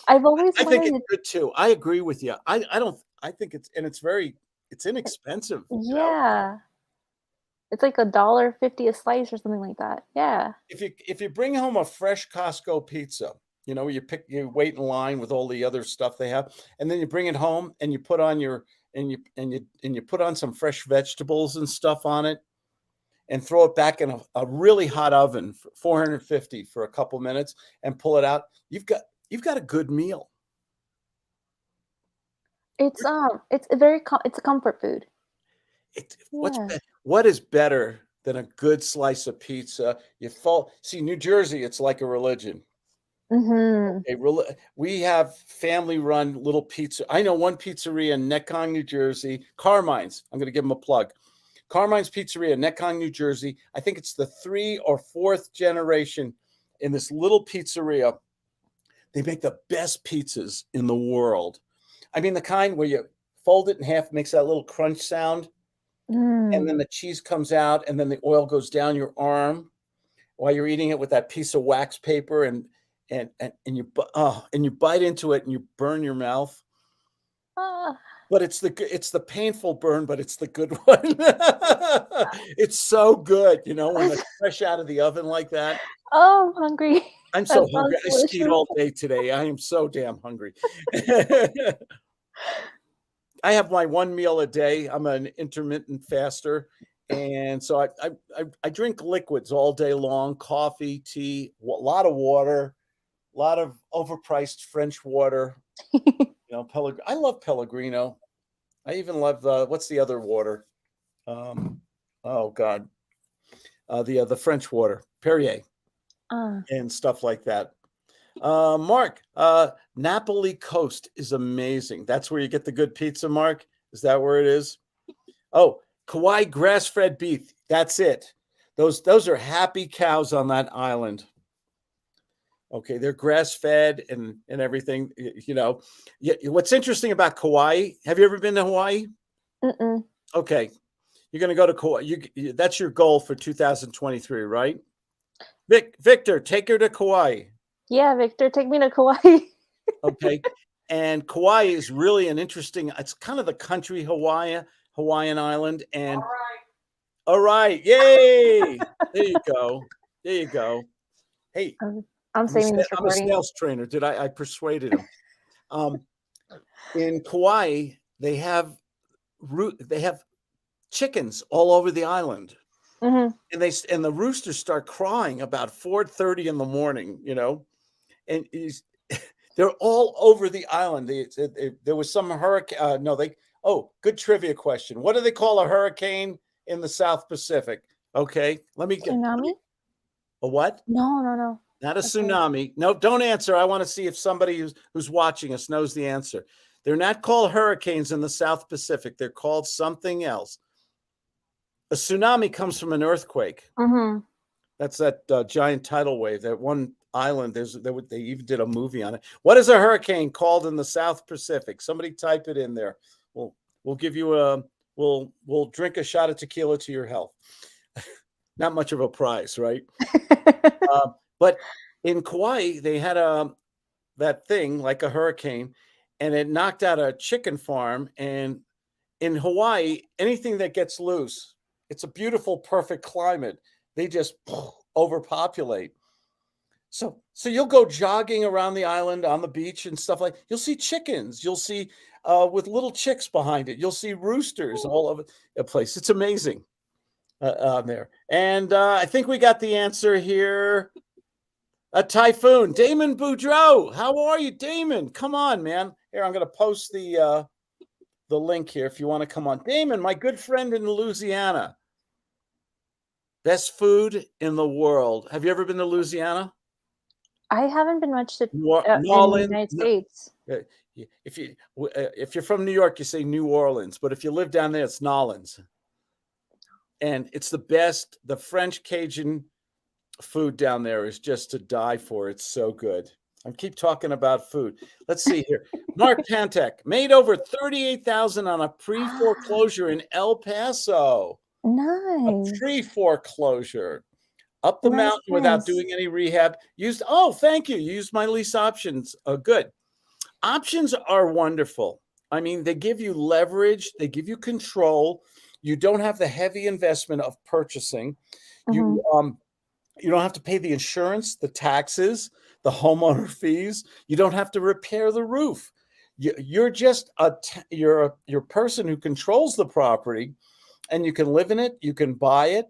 I've always I think it's wanted good too. I agree with you. I don't. I think it's inexpensive. yeah. It's like $1.50 a slice or something like that. Yeah. If you bring home a fresh Costco pizza, you wait in line with all the other stuff they have, and then you bring it home and you put on you put on some fresh vegetables and stuff on it, and throw it back in a really hot oven for 450 for a couple minutes and pull it out. You've got a good meal. It's a very it's a comfort food. Yeah. What is better than a good slice of pizza? See, New Jersey, it's like a religion. Mhm. We have family-run little pizza. I know one pizzeria in Netcong, New Jersey, Carmine's. I'm going to give them a plug. Carmine's Pizzeria, Netcong, New Jersey. I think it's the 3rd or 4th generation in this little pizzeria. They make the best pizzas in the world. I mean, the kind where you fold it in half, makes that little crunch sound, and Mm. then the cheese comes out, and then the oil goes down your arm while you're eating it with that piece of wax paper, and you bite into it and you burn your mouth. Ah. But it's the painful burn, but it's the good one. It's so good, when it's fresh out of the oven like that. Oh, I'm hungry. I'm That so hungry. sounds I skied delicious. all day today. I am so damn hungry. I have my one meal a day. I'm an intermittent faster, and so I drink liquids all day long: coffee, tea, a lot of water, lot of overpriced French water. I love Pellegrino. I even love what's the other water? Oh God, the French water, Perrier, and stuff like that. Mark, Napoli Coast is amazing. That's where you get the good pizza, Mark. Is that where it is? Oh, Kauai grass-fed beef. That's it. Those are happy cows on that island. Okay, they're grass-fed and everything. What's interesting about Kauai? Have you ever been to Hawaii? Mm-mm. Okay, you're going to go to Kauai. That's your goal for 2023, right? Victor, take her to Kauai. Yeah, Victor, take me to Kauai. Okay, and Kauai is really an interesting. It's kind of the country Hawaiian island, and all right, yay! There you go. There you go. Hey, I'm saving this I'm a recording. sales trainer. I persuaded him. In Kauai, they have chickens all over the island, Mm-hmm. and the roosters start crying about 4:30 in the morning. And they're all over the island. There was some hurricane. Good trivia question. What do they call a hurricane in the South Pacific? Okay, Tsunami? A what? No. Not a tsunami. No, don't answer. I want to see if somebody who's watching us knows the answer. They're not called hurricanes in the South Pacific. They're called something else. A tsunami comes from an earthquake. Mm-hmm. That's that giant tidal wave. That one island. They even did a movie on it. What is a hurricane called in the South Pacific? Somebody type it in there. We'll give you we'll drink a shot of tequila to your health. Not much of a prize, right? But in Kauai, they had that thing like a hurricane, and it knocked out a chicken farm. And in Hawaii, anything that gets loose, it's a beautiful, perfect climate. They just overpopulate. So you'll go jogging around the island on the beach and stuff like. You'll see chickens. You'll see with little chicks behind it. You'll see roosters all over the place. It's amazing on there. And I think we got the answer here. A typhoon. Damon Boudreau. How are you, Damon? Come on, man. Here, I'm going to post the link here if you want to come on. Damon, my good friend in Louisiana. Best food in the world. Have you ever been to Louisiana? I haven't been much to in the United States. If you're from New York, you say New Orleans, but if you live down there, it's Nolens. And it's the best. The French Cajun food down there is just to die for. It's so good. I keep talking about food. Let's see here. Mark Pantek made over $38,000 on a pre-foreclosure in El Paso. Nice. A pre-foreclosure. Up the mountain without doing any rehab. Thank you. Used my lease options. Good. Options are wonderful. I mean, they give you leverage. They give you control. You don't have the heavy investment of purchasing. Mm-hmm. You don't have to pay the insurance, the taxes, the homeowner fees. You don't have to repair the roof. You're just you're a person who controls the property, and you can live in it. You can buy it.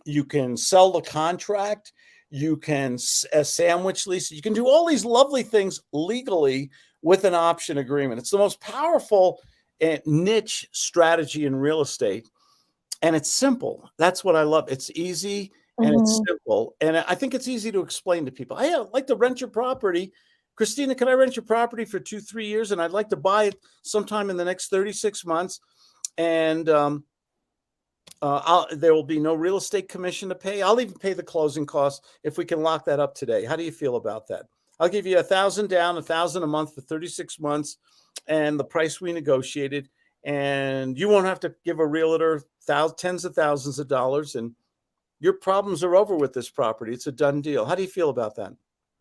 You can sell the contract. You can sandwich lease. You can do all these lovely things legally with an option agreement. It's the most powerful niche strategy in real estate. And it's simple. That's what I love. It's easy and it's simple. And I think it's easy to explain to people. I'd like to rent your property. Christina, can I rent your property for 2-3 years? And I'd like to buy it sometime in the next 36 months. And there will be no real estate commission to pay. I'll even pay the closing costs if we can lock that up today. How do you feel about that? I'll give you $1,000 down, $1,000 a month for 36 months, and the price we negotiated. And you won't have to give a realtor tens of thousands of dollars, and your problems are over with this property. It's a done deal. How do you feel about that?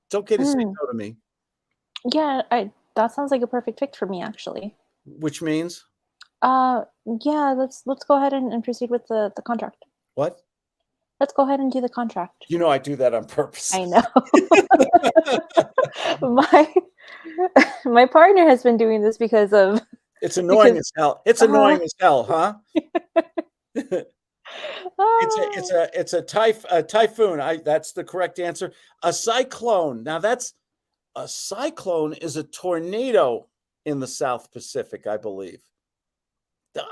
It's okay to say no to me. Yeah, that sounds like a perfect fit for me, actually. Which means? Yeah, let's go ahead and proceed with the contract. What? Let's go ahead and do the contract. You know I do that on purpose. I know. my partner has been doing this because of. It's annoying as hell. It's annoying as hell, huh? It's a typhoon. That's the correct answer. A cyclone. Now that's a cyclone is a tornado in the South Pacific, I believe.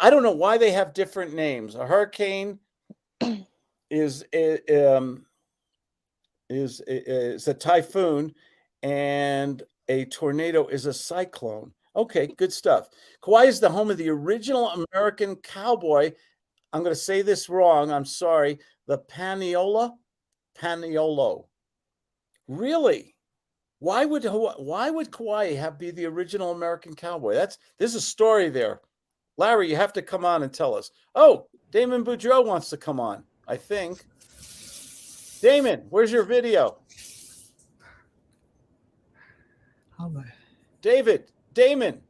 I don't know why they have different names. A hurricane is a typhoon, and a tornado is a cyclone. Okay, good stuff. Kauai is the home of the original American cowboy. I'm going to say this wrong. I'm sorry. The Paniolo. Really? Why would Kauai be the original American cowboy? There's a story there. Larry, you have to come on and tell us. Oh, Damon Boudreau wants to come on, I think. Damon, where's your video? Damon.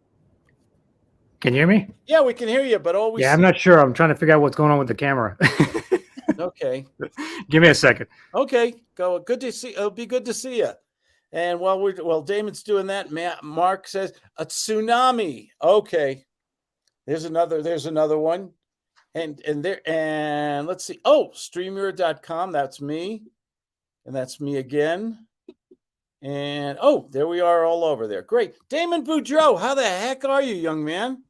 Can you hear me? Yeah, we can hear you, but always. Yeah, I'm not sure. I'm trying to figure out what's going on with the camera. Okay. Give me a second. Okay, go. Good to see. It'll be good to see you. And while Damon's doing that, Mark says a tsunami. Okay. There's another one. And let's see. Oh, streamer.com. That's me. And that's me again. And there we are all over there. Great. Damon Boudreau, how the heck are you, young man?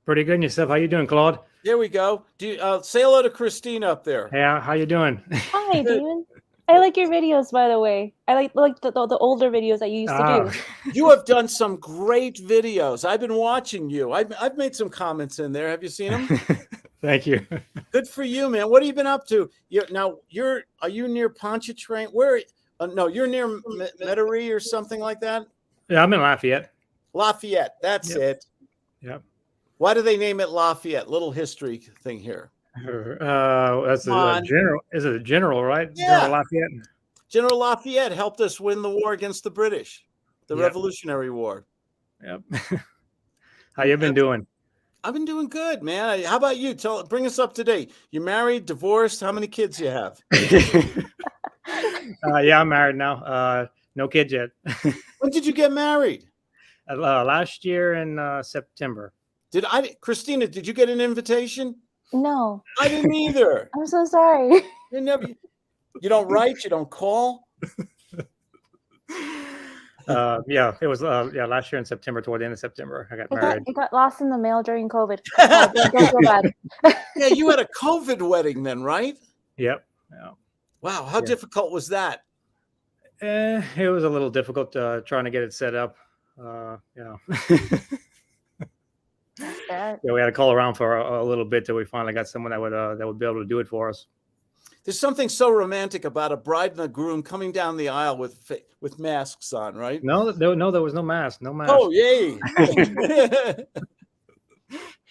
Pretty good. And yourself? How you doing, Claude? There we go. Do you, say hello to Christine up there. Hey, how you doing? Hi, Damon. I like your videos, by the way. I like the older videos that you used to do. You have done some great videos. I've been watching you. I've made some comments in there. Have you seen them? Thank you. Good for you, man. What have you been up to? Are you near Pontchartrain? Where? No, you're near Metairie or something like that. Yeah, I'm in Lafayette. Lafayette. That's it. Yep. Why do they name it Lafayette? Little history thing here. That's a general. Is it a general, right? Yeah. General Lafayette. General Lafayette helped us win the war against the British, the Revolutionary War. Yep. How you been doing? I've been doing good, man. How about you? Bring us up to date. You married, divorced? How many kids you have? Yeah, I'm married now. No kids yet. When did you get married? Last year in September. Christina, did you get an invitation? No. I didn't either. I'm so sorry. You don't write, you don't call? Yeah, it was last year in September, toward the end of September. I got married. It got lost in the mail during COVID. Don't feel bad. Yeah, you had a COVID wedding then, right? Yep. Yeah. Wow, how difficult was that? It was a little difficult trying to get it set up. Yeah, we had to call around for a little bit till we finally got someone that would be able to do it for us. There's something so romantic about a bride and a groom coming down the aisle with masks on, right? No, there was no mask. No mask. Oh, yay!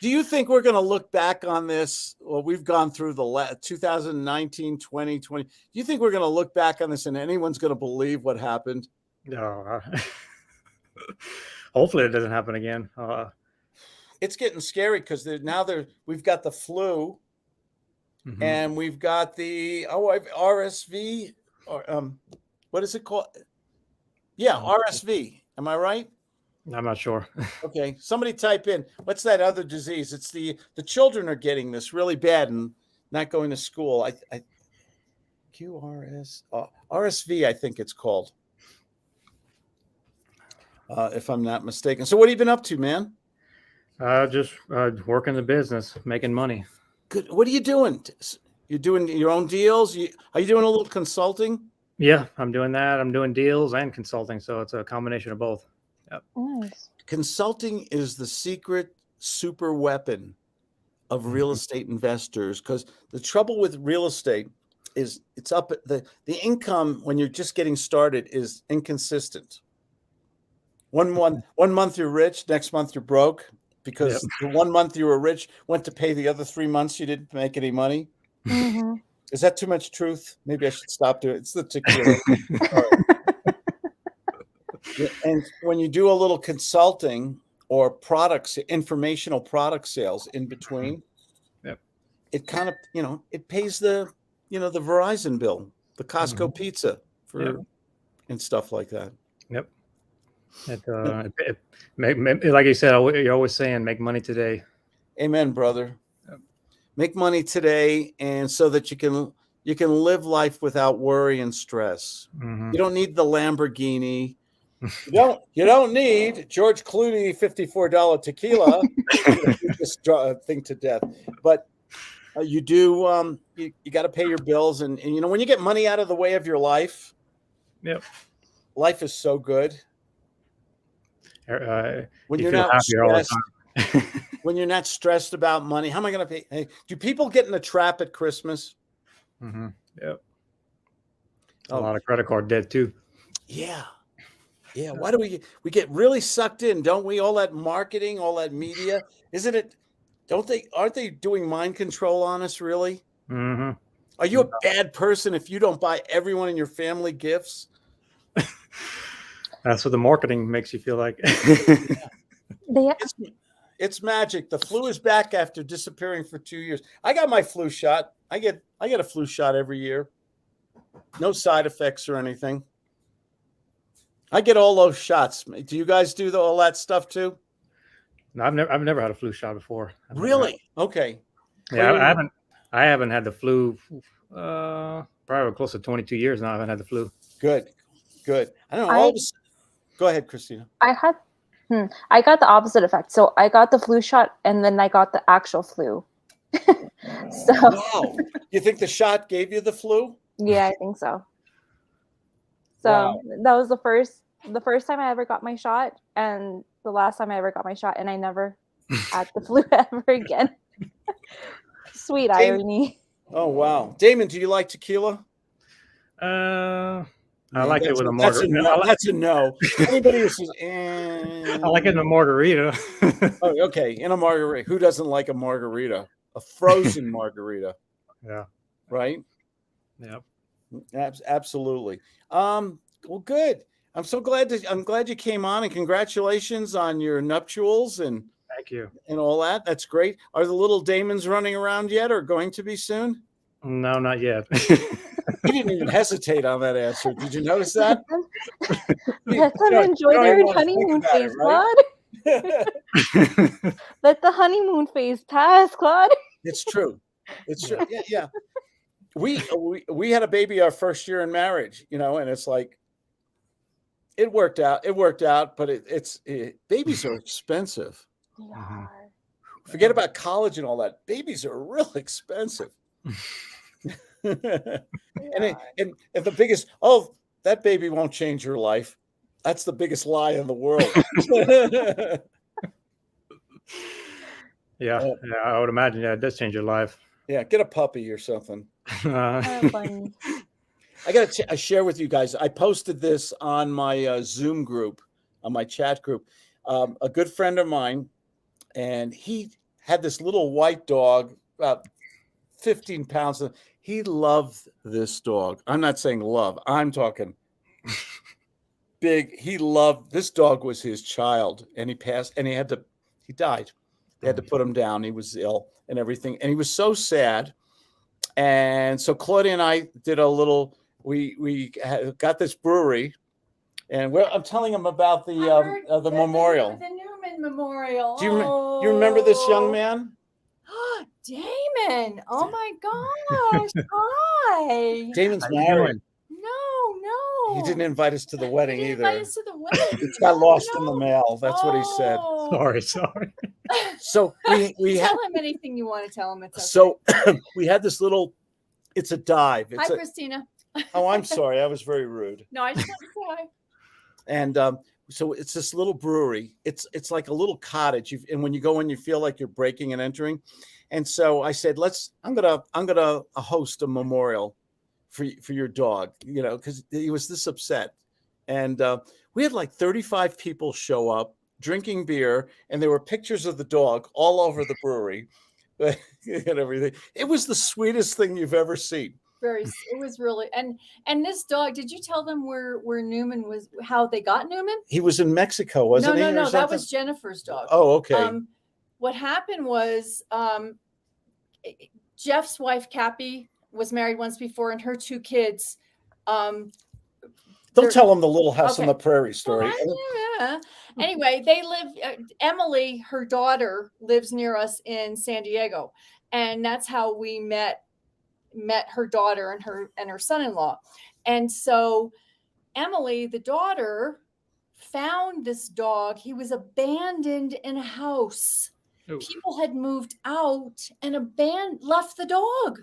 Do you think we're going to look back on this? Well, we've gone through the 2019, 2020. Do you think we're going to look back on this and anyone's going to believe what happened? No. Hopefully, it doesn't happen again. It's getting scary because we've got the flu, and we've got the RSV, or what is it called? Yeah, RSV. Am I right? I'm not sure. Okay, somebody type in what's that other disease? It's the children are getting this really bad and not going to school. RSV, I think it's called, if I'm not mistaken. So, what have you been up to, man? Just working the business, making money. Good. What are you doing? You're doing your own deals? Are you doing a little consulting? Yeah, I'm doing that. I'm doing deals and consulting. So it's a combination of both. Yep. Nice. Consulting is the secret super weapon of real estate investors, because the trouble with real estate is the income when you're just getting started is inconsistent. One month you're rich, next month you're broke, because the 1 month you were rich went to pay the other 3 months you didn't make any money. Mm-hmm. Is that too much truth? Maybe I should stop doing it. It's the tequila. And when you do a little consulting or informational product sales in between, it kind of, it pays the Verizon bill, the Costco pizza and stuff like that. Yep. Like you said, you're always saying, make money today. Amen, brother. Make money today, and so that you can live life without worry and stress. Mhm. You don't need the Lamborghini. You don't need George Clooney $54 tequila. Just draw a thing to death. But you do. You got to pay your bills, and you know when you get money out of the way of your life. Yep. Life is so good. When you you're feel not happier all the stressed, time. when you're not stressed about money, how am I going to pay? Hey, do people get in a trap at Christmas? Mm-hmm. Yep. Oh, A lot of credit card debt too. Yeah. Yeah. Why do we get really sucked in, don't we? All that marketing, all that media, isn't it? Aren't they doing mind control on us, really? Mm-hmm. Are you a bad person if you don't buy everyone in your family gifts? That's what the marketing makes you feel like. It's magic. The flu is back after disappearing for 2 years. I got my flu shot. I get a flu shot every year. No side effects or anything. I get all those shots. Do you guys do all that stuff too? No, I've never had a flu shot before. Really? Okay. Yeah, I haven't had the flu. Probably close to 22 years now. I haven't had the flu. Good. I don't know. Go ahead, Christina. I got the opposite effect. So I got the flu shot, and then I got the actual flu. So wow. You think the shot gave you the flu? Yeah, I think so. So Wow. that was the first time I ever got my shot, and the last time I ever got my shot, and I never had the flu ever again. Sweet irony. Oh wow, Damon, do you like tequila? I like it with a margarita. That's a no. Anybody who says, I like it in a margarita. Oh, okay, in a margarita. Who doesn't like a margarita? A frozen margarita. Yeah. Right. Yeah. Absolutely. Well, good. I'm glad you came on, and congratulations on your nuptials and. Thank you. And all that. That's great. Are the little Damons running around yet, or going to be soon? No, not yet. You didn't even hesitate on that answer. Did you notice that? Let them enjoy their honeymoon phase, Claude. Let the honeymoon phase pass, Claude. It's true. It's true. Yeah. We had a baby our first year in marriage, and it's like it worked out. But babies are expensive. Yeah. Forget about college and all that. Babies are real expensive. And the biggest, that baby won't change your life. That's the biggest lie in the world. Yeah, I would imagine. Yeah, it does change your life. Yeah, get a puppy or something. Funny. I got to share with you guys. I posted this on my Zoom group, on my chat group. A good friend of mine, and he had this little white dog, about 15 pounds. He loved this dog. I'm not saying love. I'm talking big. He loved this dog. Was his child, and he passed. And he died. They had to put him down. He was ill and everything, and he was so sad. And so Claude and I did a little. We got this brewery, and I'm telling him about the memorial. The Newman Memorial. Do you remember this young man? Damon! Oh my gosh! Hi. Damon's married. No. He didn't invite us to the wedding He didn't either. invite us to the wedding. It got lost in the mail. That's what he said. Sorry. So we tell him anything you want to tell him. It's okay. So we had this little. It's a dive. Hi, Christina. Oh, I'm sorry. I was very rude. No, I just want to say hi. And so it's this little brewery. It's like a little cottage. And when you go in, you feel like you're breaking and entering. And so I said, I'm gonna host a memorial for your dog, because he was this upset. And we had like 35 people show up drinking beer, and there were pictures of the dog all over the brewery and everything. It was the sweetest thing you've ever seen. It was really, and this dog, did you tell them where Newman was, how they got Newman? He was in Mexico, wasn't he? No, that was Jennifer's dog. Oh, okay. What happened was Jeff's wife, Cappy, was married once before, and her two kids. Don't tell them the Little House on the Prairie story. Yeah. Anyway, they live, Emily, her daughter, lives near us in San Diego. and that's how we met her daughter and her son-in-law. And so Emily, the daughter, found this dog. He was abandoned in a house. Ooh. People had moved out and left the dog.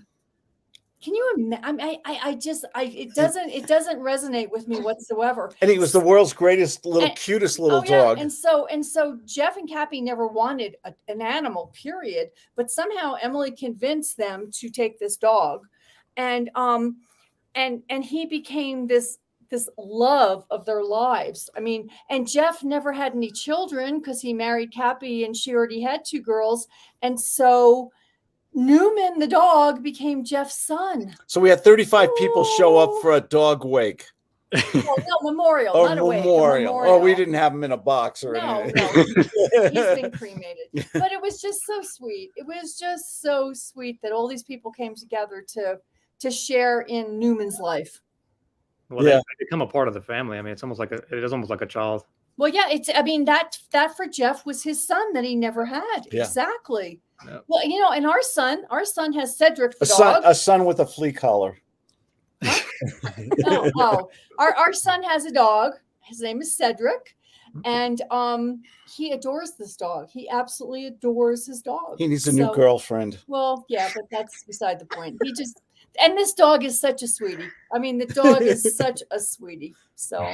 Can you imagine? It doesn't resonate with me whatsoever. And he was the world's greatest cutest little dog. And so Jeff and Cappy never wanted an animal, period. But somehow Emily convinced them to take this dog, and he became this love of their lives. I mean, and Jeff never had any children because he married Cappy and she already had 2 girls, and so Newman, the dog, became Jeff's son. So we had 35 people show up for a dog wake. Well, no, memorial, Oh, not a wake. memorial. Oh, we didn't have him in a box or anything. No, he's been cremated. But it was just so sweet. It was just so sweet that all these people came together to share in Newman's life. Well, they become a part of the family. I mean, it is almost like a child. Well, yeah, that for Jeff was his son that he never had. Yeah. Exactly. Yep. Well, you know, and our son has Cedric the dog. A son with a flea collar. No. Our son has a dog. His name is Cedric, and he adores this dog. He absolutely adores his dog. He needs a new girlfriend. Well, yeah, but that's beside the point. And this dog is such a sweetie. I mean, the dog is such a sweetie. So.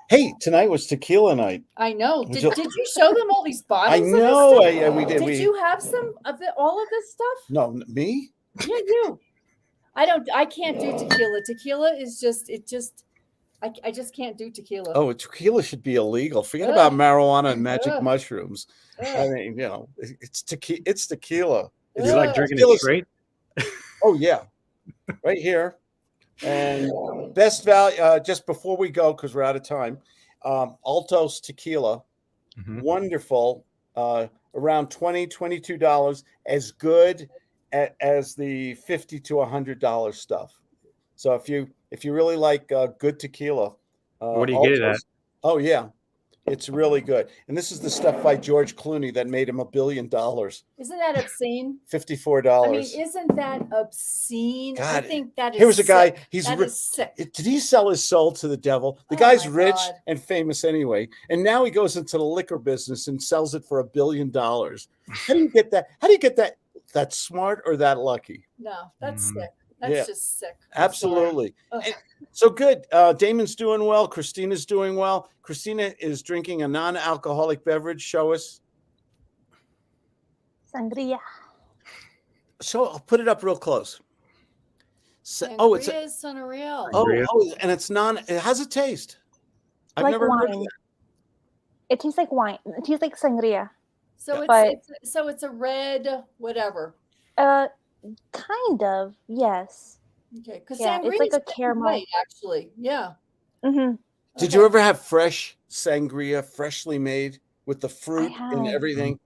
Hey, tonight was tequila night. I know. Did you show them all these bottles? I know. We did. Did you have some of all of this stuff? No, me? Yeah, you. I can't do tequila. Tequila is I just can't do tequila. Oh, tequila should be illegal. Forget about marijuana and magic mushrooms. I mean, you know, it's tequila. Is it like drinking it straight? Oh yeah, right here. And best value, just before we go, because we're out of time, Altos Tequila, wonderful, around $20, $22, as good as the $50 to $100 stuff. So if you really like good tequila, what do you get it at? Oh yeah, it's really good. And this is the stuff by George Clooney that made him $1 billion. Isn't that obscene? $54. I mean, isn't that obscene? God, I think that is. Here was a guy. That is sick. Did he sell his soul to the devil? The guy's rich and famous anyway, and now he goes into the liquor business and sells it for $1 billion. How do you get that? How do you get that? That smart or that lucky? No, that's sick. That's just sick. Absolutely. So good. Damon's doing well. Christina's doing well. Christina is drinking a non-alcoholic beverage. Show us. Sangria. So I'll put it up real close. Sangria is unreal. Oh, and it's it has a taste. I've like never heard of that. It tastes like wine. It tastes like sangria. So it's a red whatever. Kind of, yes. Okay, because it's like a caramel. White, actually, yeah. Mm-hmm. Did you ever have fresh sangria, freshly made with the fruit and everything?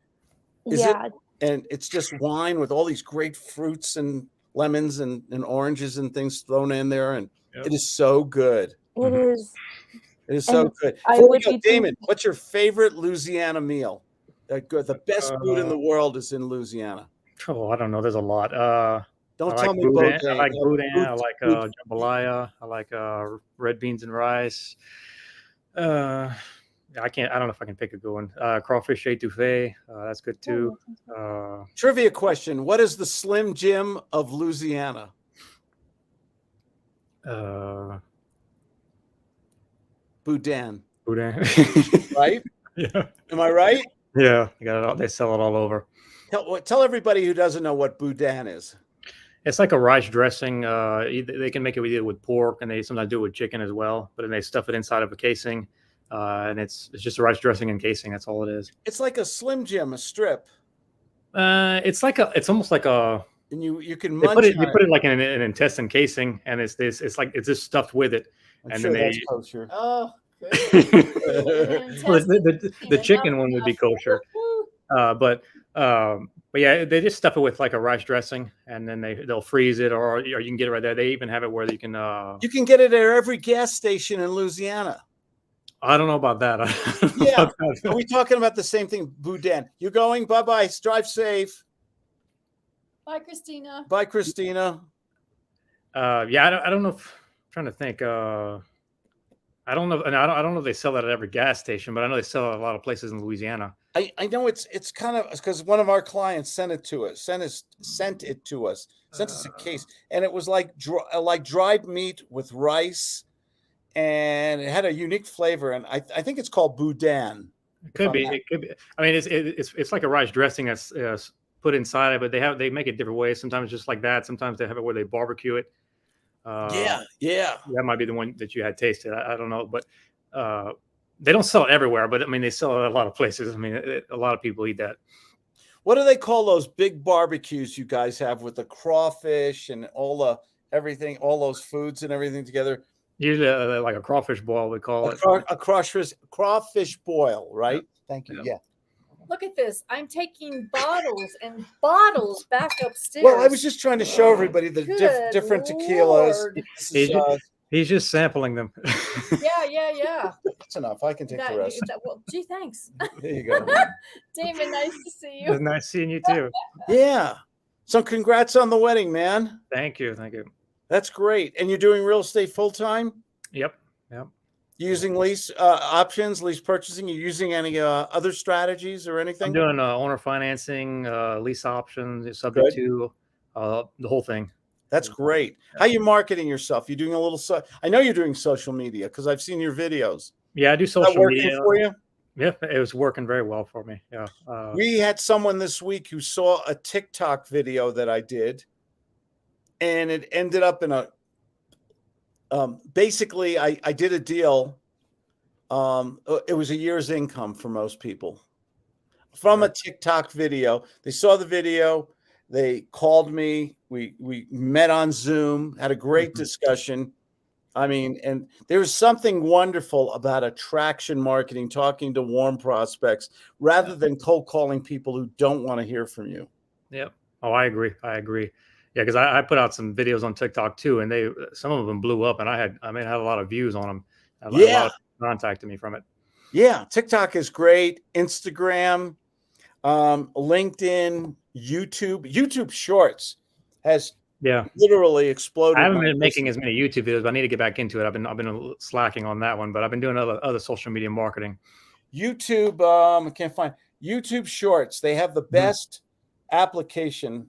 And it's just wine with all these great fruits and lemons and oranges and things thrown in there, and it is so good. It is. It is so good. Damon, what's your favorite Louisiana meal? The best food in the world is in Louisiana. Oh, I don't know. There's a lot. Don't tell me boudin. I like boudin. I like jambalaya. I like red beans and rice. I don't know if I can pick a good one. Crawfish étouffée. That's good too. Trivia question: what is the Slim Jim of Louisiana? Boudin. Boudin. Right? Yeah. Am I right? Yeah. You got it all, they sell it all over. Tell everybody who doesn't know what boudin is. It's like a rice dressing. They can make it either with pork, and they sometimes do it with chicken as well. But then they stuff it inside of a casing, and it's just a rice dressing and casing. That's all it is. It's like a Slim Jim, a strip. It's almost like a. And you can munch on it. You put it like in an intestine casing, and it's just stuffed with it. I'm sure that's kosher. Oh, good. Well, the chicken one would be kosher, but yeah, they just stuff it with like a rice dressing, and then they'll freeze it, or you can get it right there. They even have it where you can get it at every gas station in Louisiana. I don't know about that. Are we talking about the same thing? Boudin. You're going. Bye-bye. Drive safe. Bye, Christina. Bye, Christina. Yeah, I don't know. I'm trying to think. I don't know, and I don't know if they sell that at every gas station, but I know they sell it at a lot of places in Louisiana. I know it's kind of because one of our clients sent it to us, sent us a case, and it was like dried meat with rice, and it had a unique flavor, and I think it's called boudin. It could be. It could be. I mean, it's like a rice dressing that's put inside it, but they make it different ways. Sometimes just like that. Sometimes they have it where they barbecue it. Yeah. That might be the one that you had tasted. I don't know, but they don't sell it everywhere. But I mean, they sell it at a lot of places. I mean, a lot of people eat that. What do they call those big barbecues you guys have with the crawfish and everything, all those foods and everything together? Usually, like a crawfish boil, we call it. A crawfish boil, right? Yep. Thank you. Yeah. Look at this. I'm taking bottles and bottles back upstairs. Well, I was just trying to show everybody the different tequilas. He's just sampling them. Yeah. That's enough. I can take the rest. Well, gee, thanks. There you go. Damon, nice to see you. It's nice seeing you too. Yeah. So congrats on the wedding, man. Thank you. That's great. And you're doing real estate full time? Yep. Using lease options, lease purchasing. You using any other strategies or anything? I'm doing owner financing, lease options, subject to the whole thing. That's great. How are you marketing yourself? You doing a little? I know you're doing social media because I've seen your videos. Yeah, I do social media. For you? Yeah, it was working very well for me. Yeah. We had someone this week who saw a TikTok video that I did, and it ended up in a. Basically, I did a deal. It was a year's income for most people from a TikTok video. They saw the video. They called me. We met on Zoom, had a great discussion. I mean, and there's something wonderful about attraction marketing, talking to warm prospects rather than cold calling people who don't want to hear from you. Yep. Oh, I agree. Yeah, because I put out some videos on TikTok too, and some of them blew up, and I had a lot of views on them. A lot of people contacted me from it. Yeah, TikTok is great. Instagram, LinkedIn, YouTube Shorts has literally exploded. I haven't been making as many YouTube videos, but I need to get back into it. I've been slacking on that one, but I've been doing other social media marketing. YouTube, I can't find YouTube Shorts. They have the best application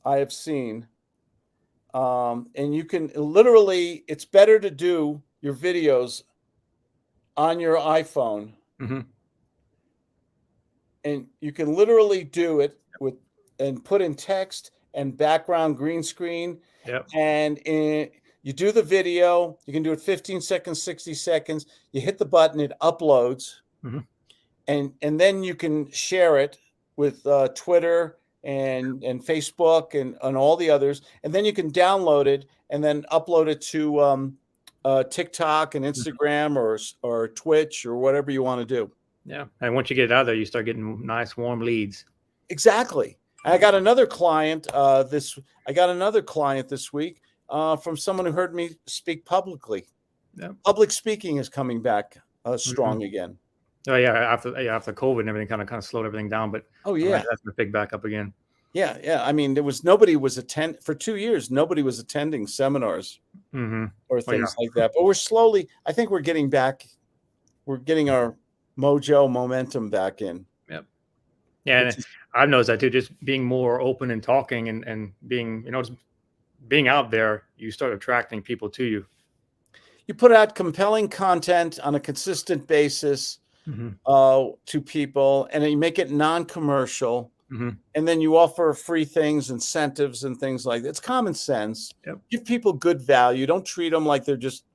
I have seen. And you can literally, it's better to do your videos on your iPhone. Mm-hmm. And you can literally do it and put in text and background green screen. Yep. And you do the video, you can do it 15 seconds, 60 seconds. You hit the button, it uploads. Mm-hmm. And then you can share it with Twitter and Facebook and all the others. And then you can download it and then upload it to TikTok and Instagram or Twitch or whatever you want to do. Yeah. And once you get it out there, you start getting nice warm leads. Exactly. I got another client this week from someone who heard me speak publicly. Yeah. Public speaking is coming back strong again. Oh yeah, after COVID and everything kind of slowed everything down, but that's going to pick back up again. Yeah. I mean, for 2 years, nobody was attending seminars or things like that. But I think we're getting back. We're getting our momentum back in. Yep. Yeah, and I've noticed that too. Just being more open and talking and being, just being out there, you start attracting people to you. You put out compelling content on a consistent basis to people, and you make it non-commercial. Mm-hmm. And then you offer free things, incentives, and things like that. It's common sense. Yep. Give people good value. Don't treat them like they're just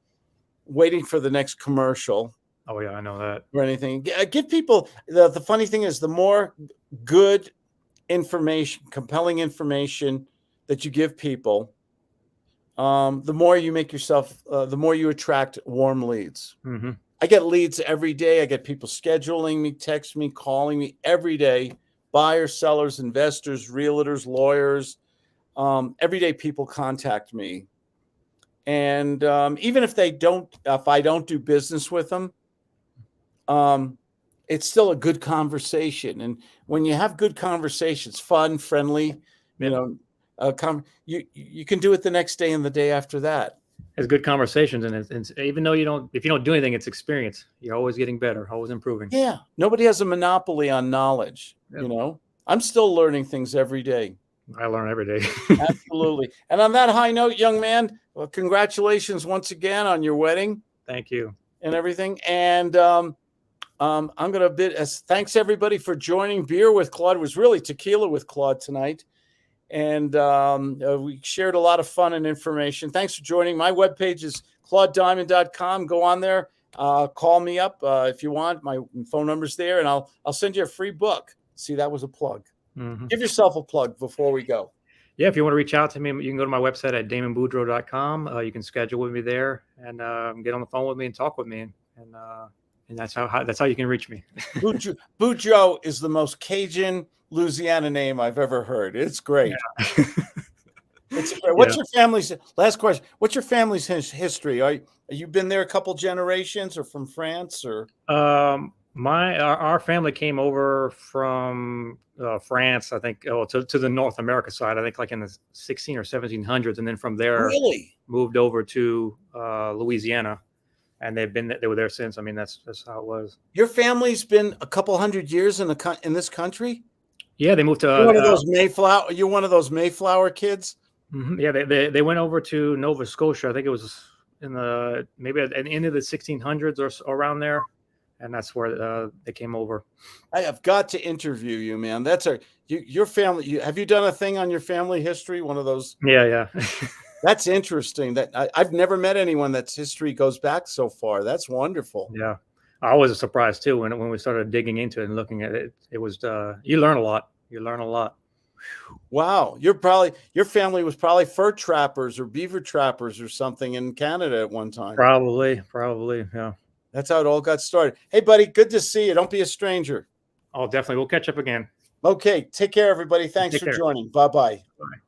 waiting for the next commercial. Oh yeah, I know that. Or anything. Give people the funny thing is the more good information, compelling information that you give people, the more you make yourself, the more you attract warm leads. Mm-hmm. I get leads every day. I get people scheduling me, text me, calling me every day. Buyers, sellers, investors, realtors, lawyers. Every day people contact me. And even if I don't do business with them, it's still a good conversation. And when you have good conversations, fun, friendly, You know, you can do it the next day and the day after that. It's good conversations, and even though if you don't do anything, it's experience. You're always getting better, always improving. Yeah, nobody has a monopoly on knowledge. Yep. You know, I'm still learning things every day. I learn every day. Absolutely. And on that high note, young man, well, congratulations once again on your wedding. Thank you. And everything. And I'm going to bid as thanks everybody for joining. Beer with Claude was really Tequila with Claude tonight. And we shared a lot of fun and information. Thanks for joining. My webpage is claudediamond.com. Go on there. Call me up if you want. My phone number's there, and I'll send you a free book. See, that was a plug. Mm-hmm. Give yourself a plug before we go. Yeah, if you want to reach out to me, you can go to my website at damonboudreau.com. You can schedule with me there and get on the phone with me and talk with me. And that's how you can reach me. Boudreau is the most Cajun Louisiana name I've ever heard. It's great. Yeah. What's your family's last question? What's your family's history? Are you been there a couple generations, or from France, or? Our family came over from France, I think, to the North America side. I think like in the 16 or 1700s, and then from there, moved over to Louisiana, and they were there since. I mean, that's how it was. Your family's been a couple hundred years in this country. Yeah, they moved to. You're one of those Mayflower. You're one of those Mayflower kids. Mm-hmm. Yeah, they went over to Nova Scotia. I think it was maybe at the end of the 1600s or around there. And that's where they came over. I have got to interview you, man. Your family. Have you done a thing on your family history? One of those? Yeah. That's interesting. I've never met anyone that's history goes back so far. That's wonderful. Yeah, I was surprised too when we started digging into it and looking at it. It was you learn a lot. Wow, your family was probably fur trappers or beaver trappers or something in Canada at one time. Probably, yeah. That's how it all got started. Hey, buddy, good to see you. Don't be a stranger. Oh, definitely. We'll catch up again. Okay. Take care, everybody. Thanks for joining. Bye-bye. Bye.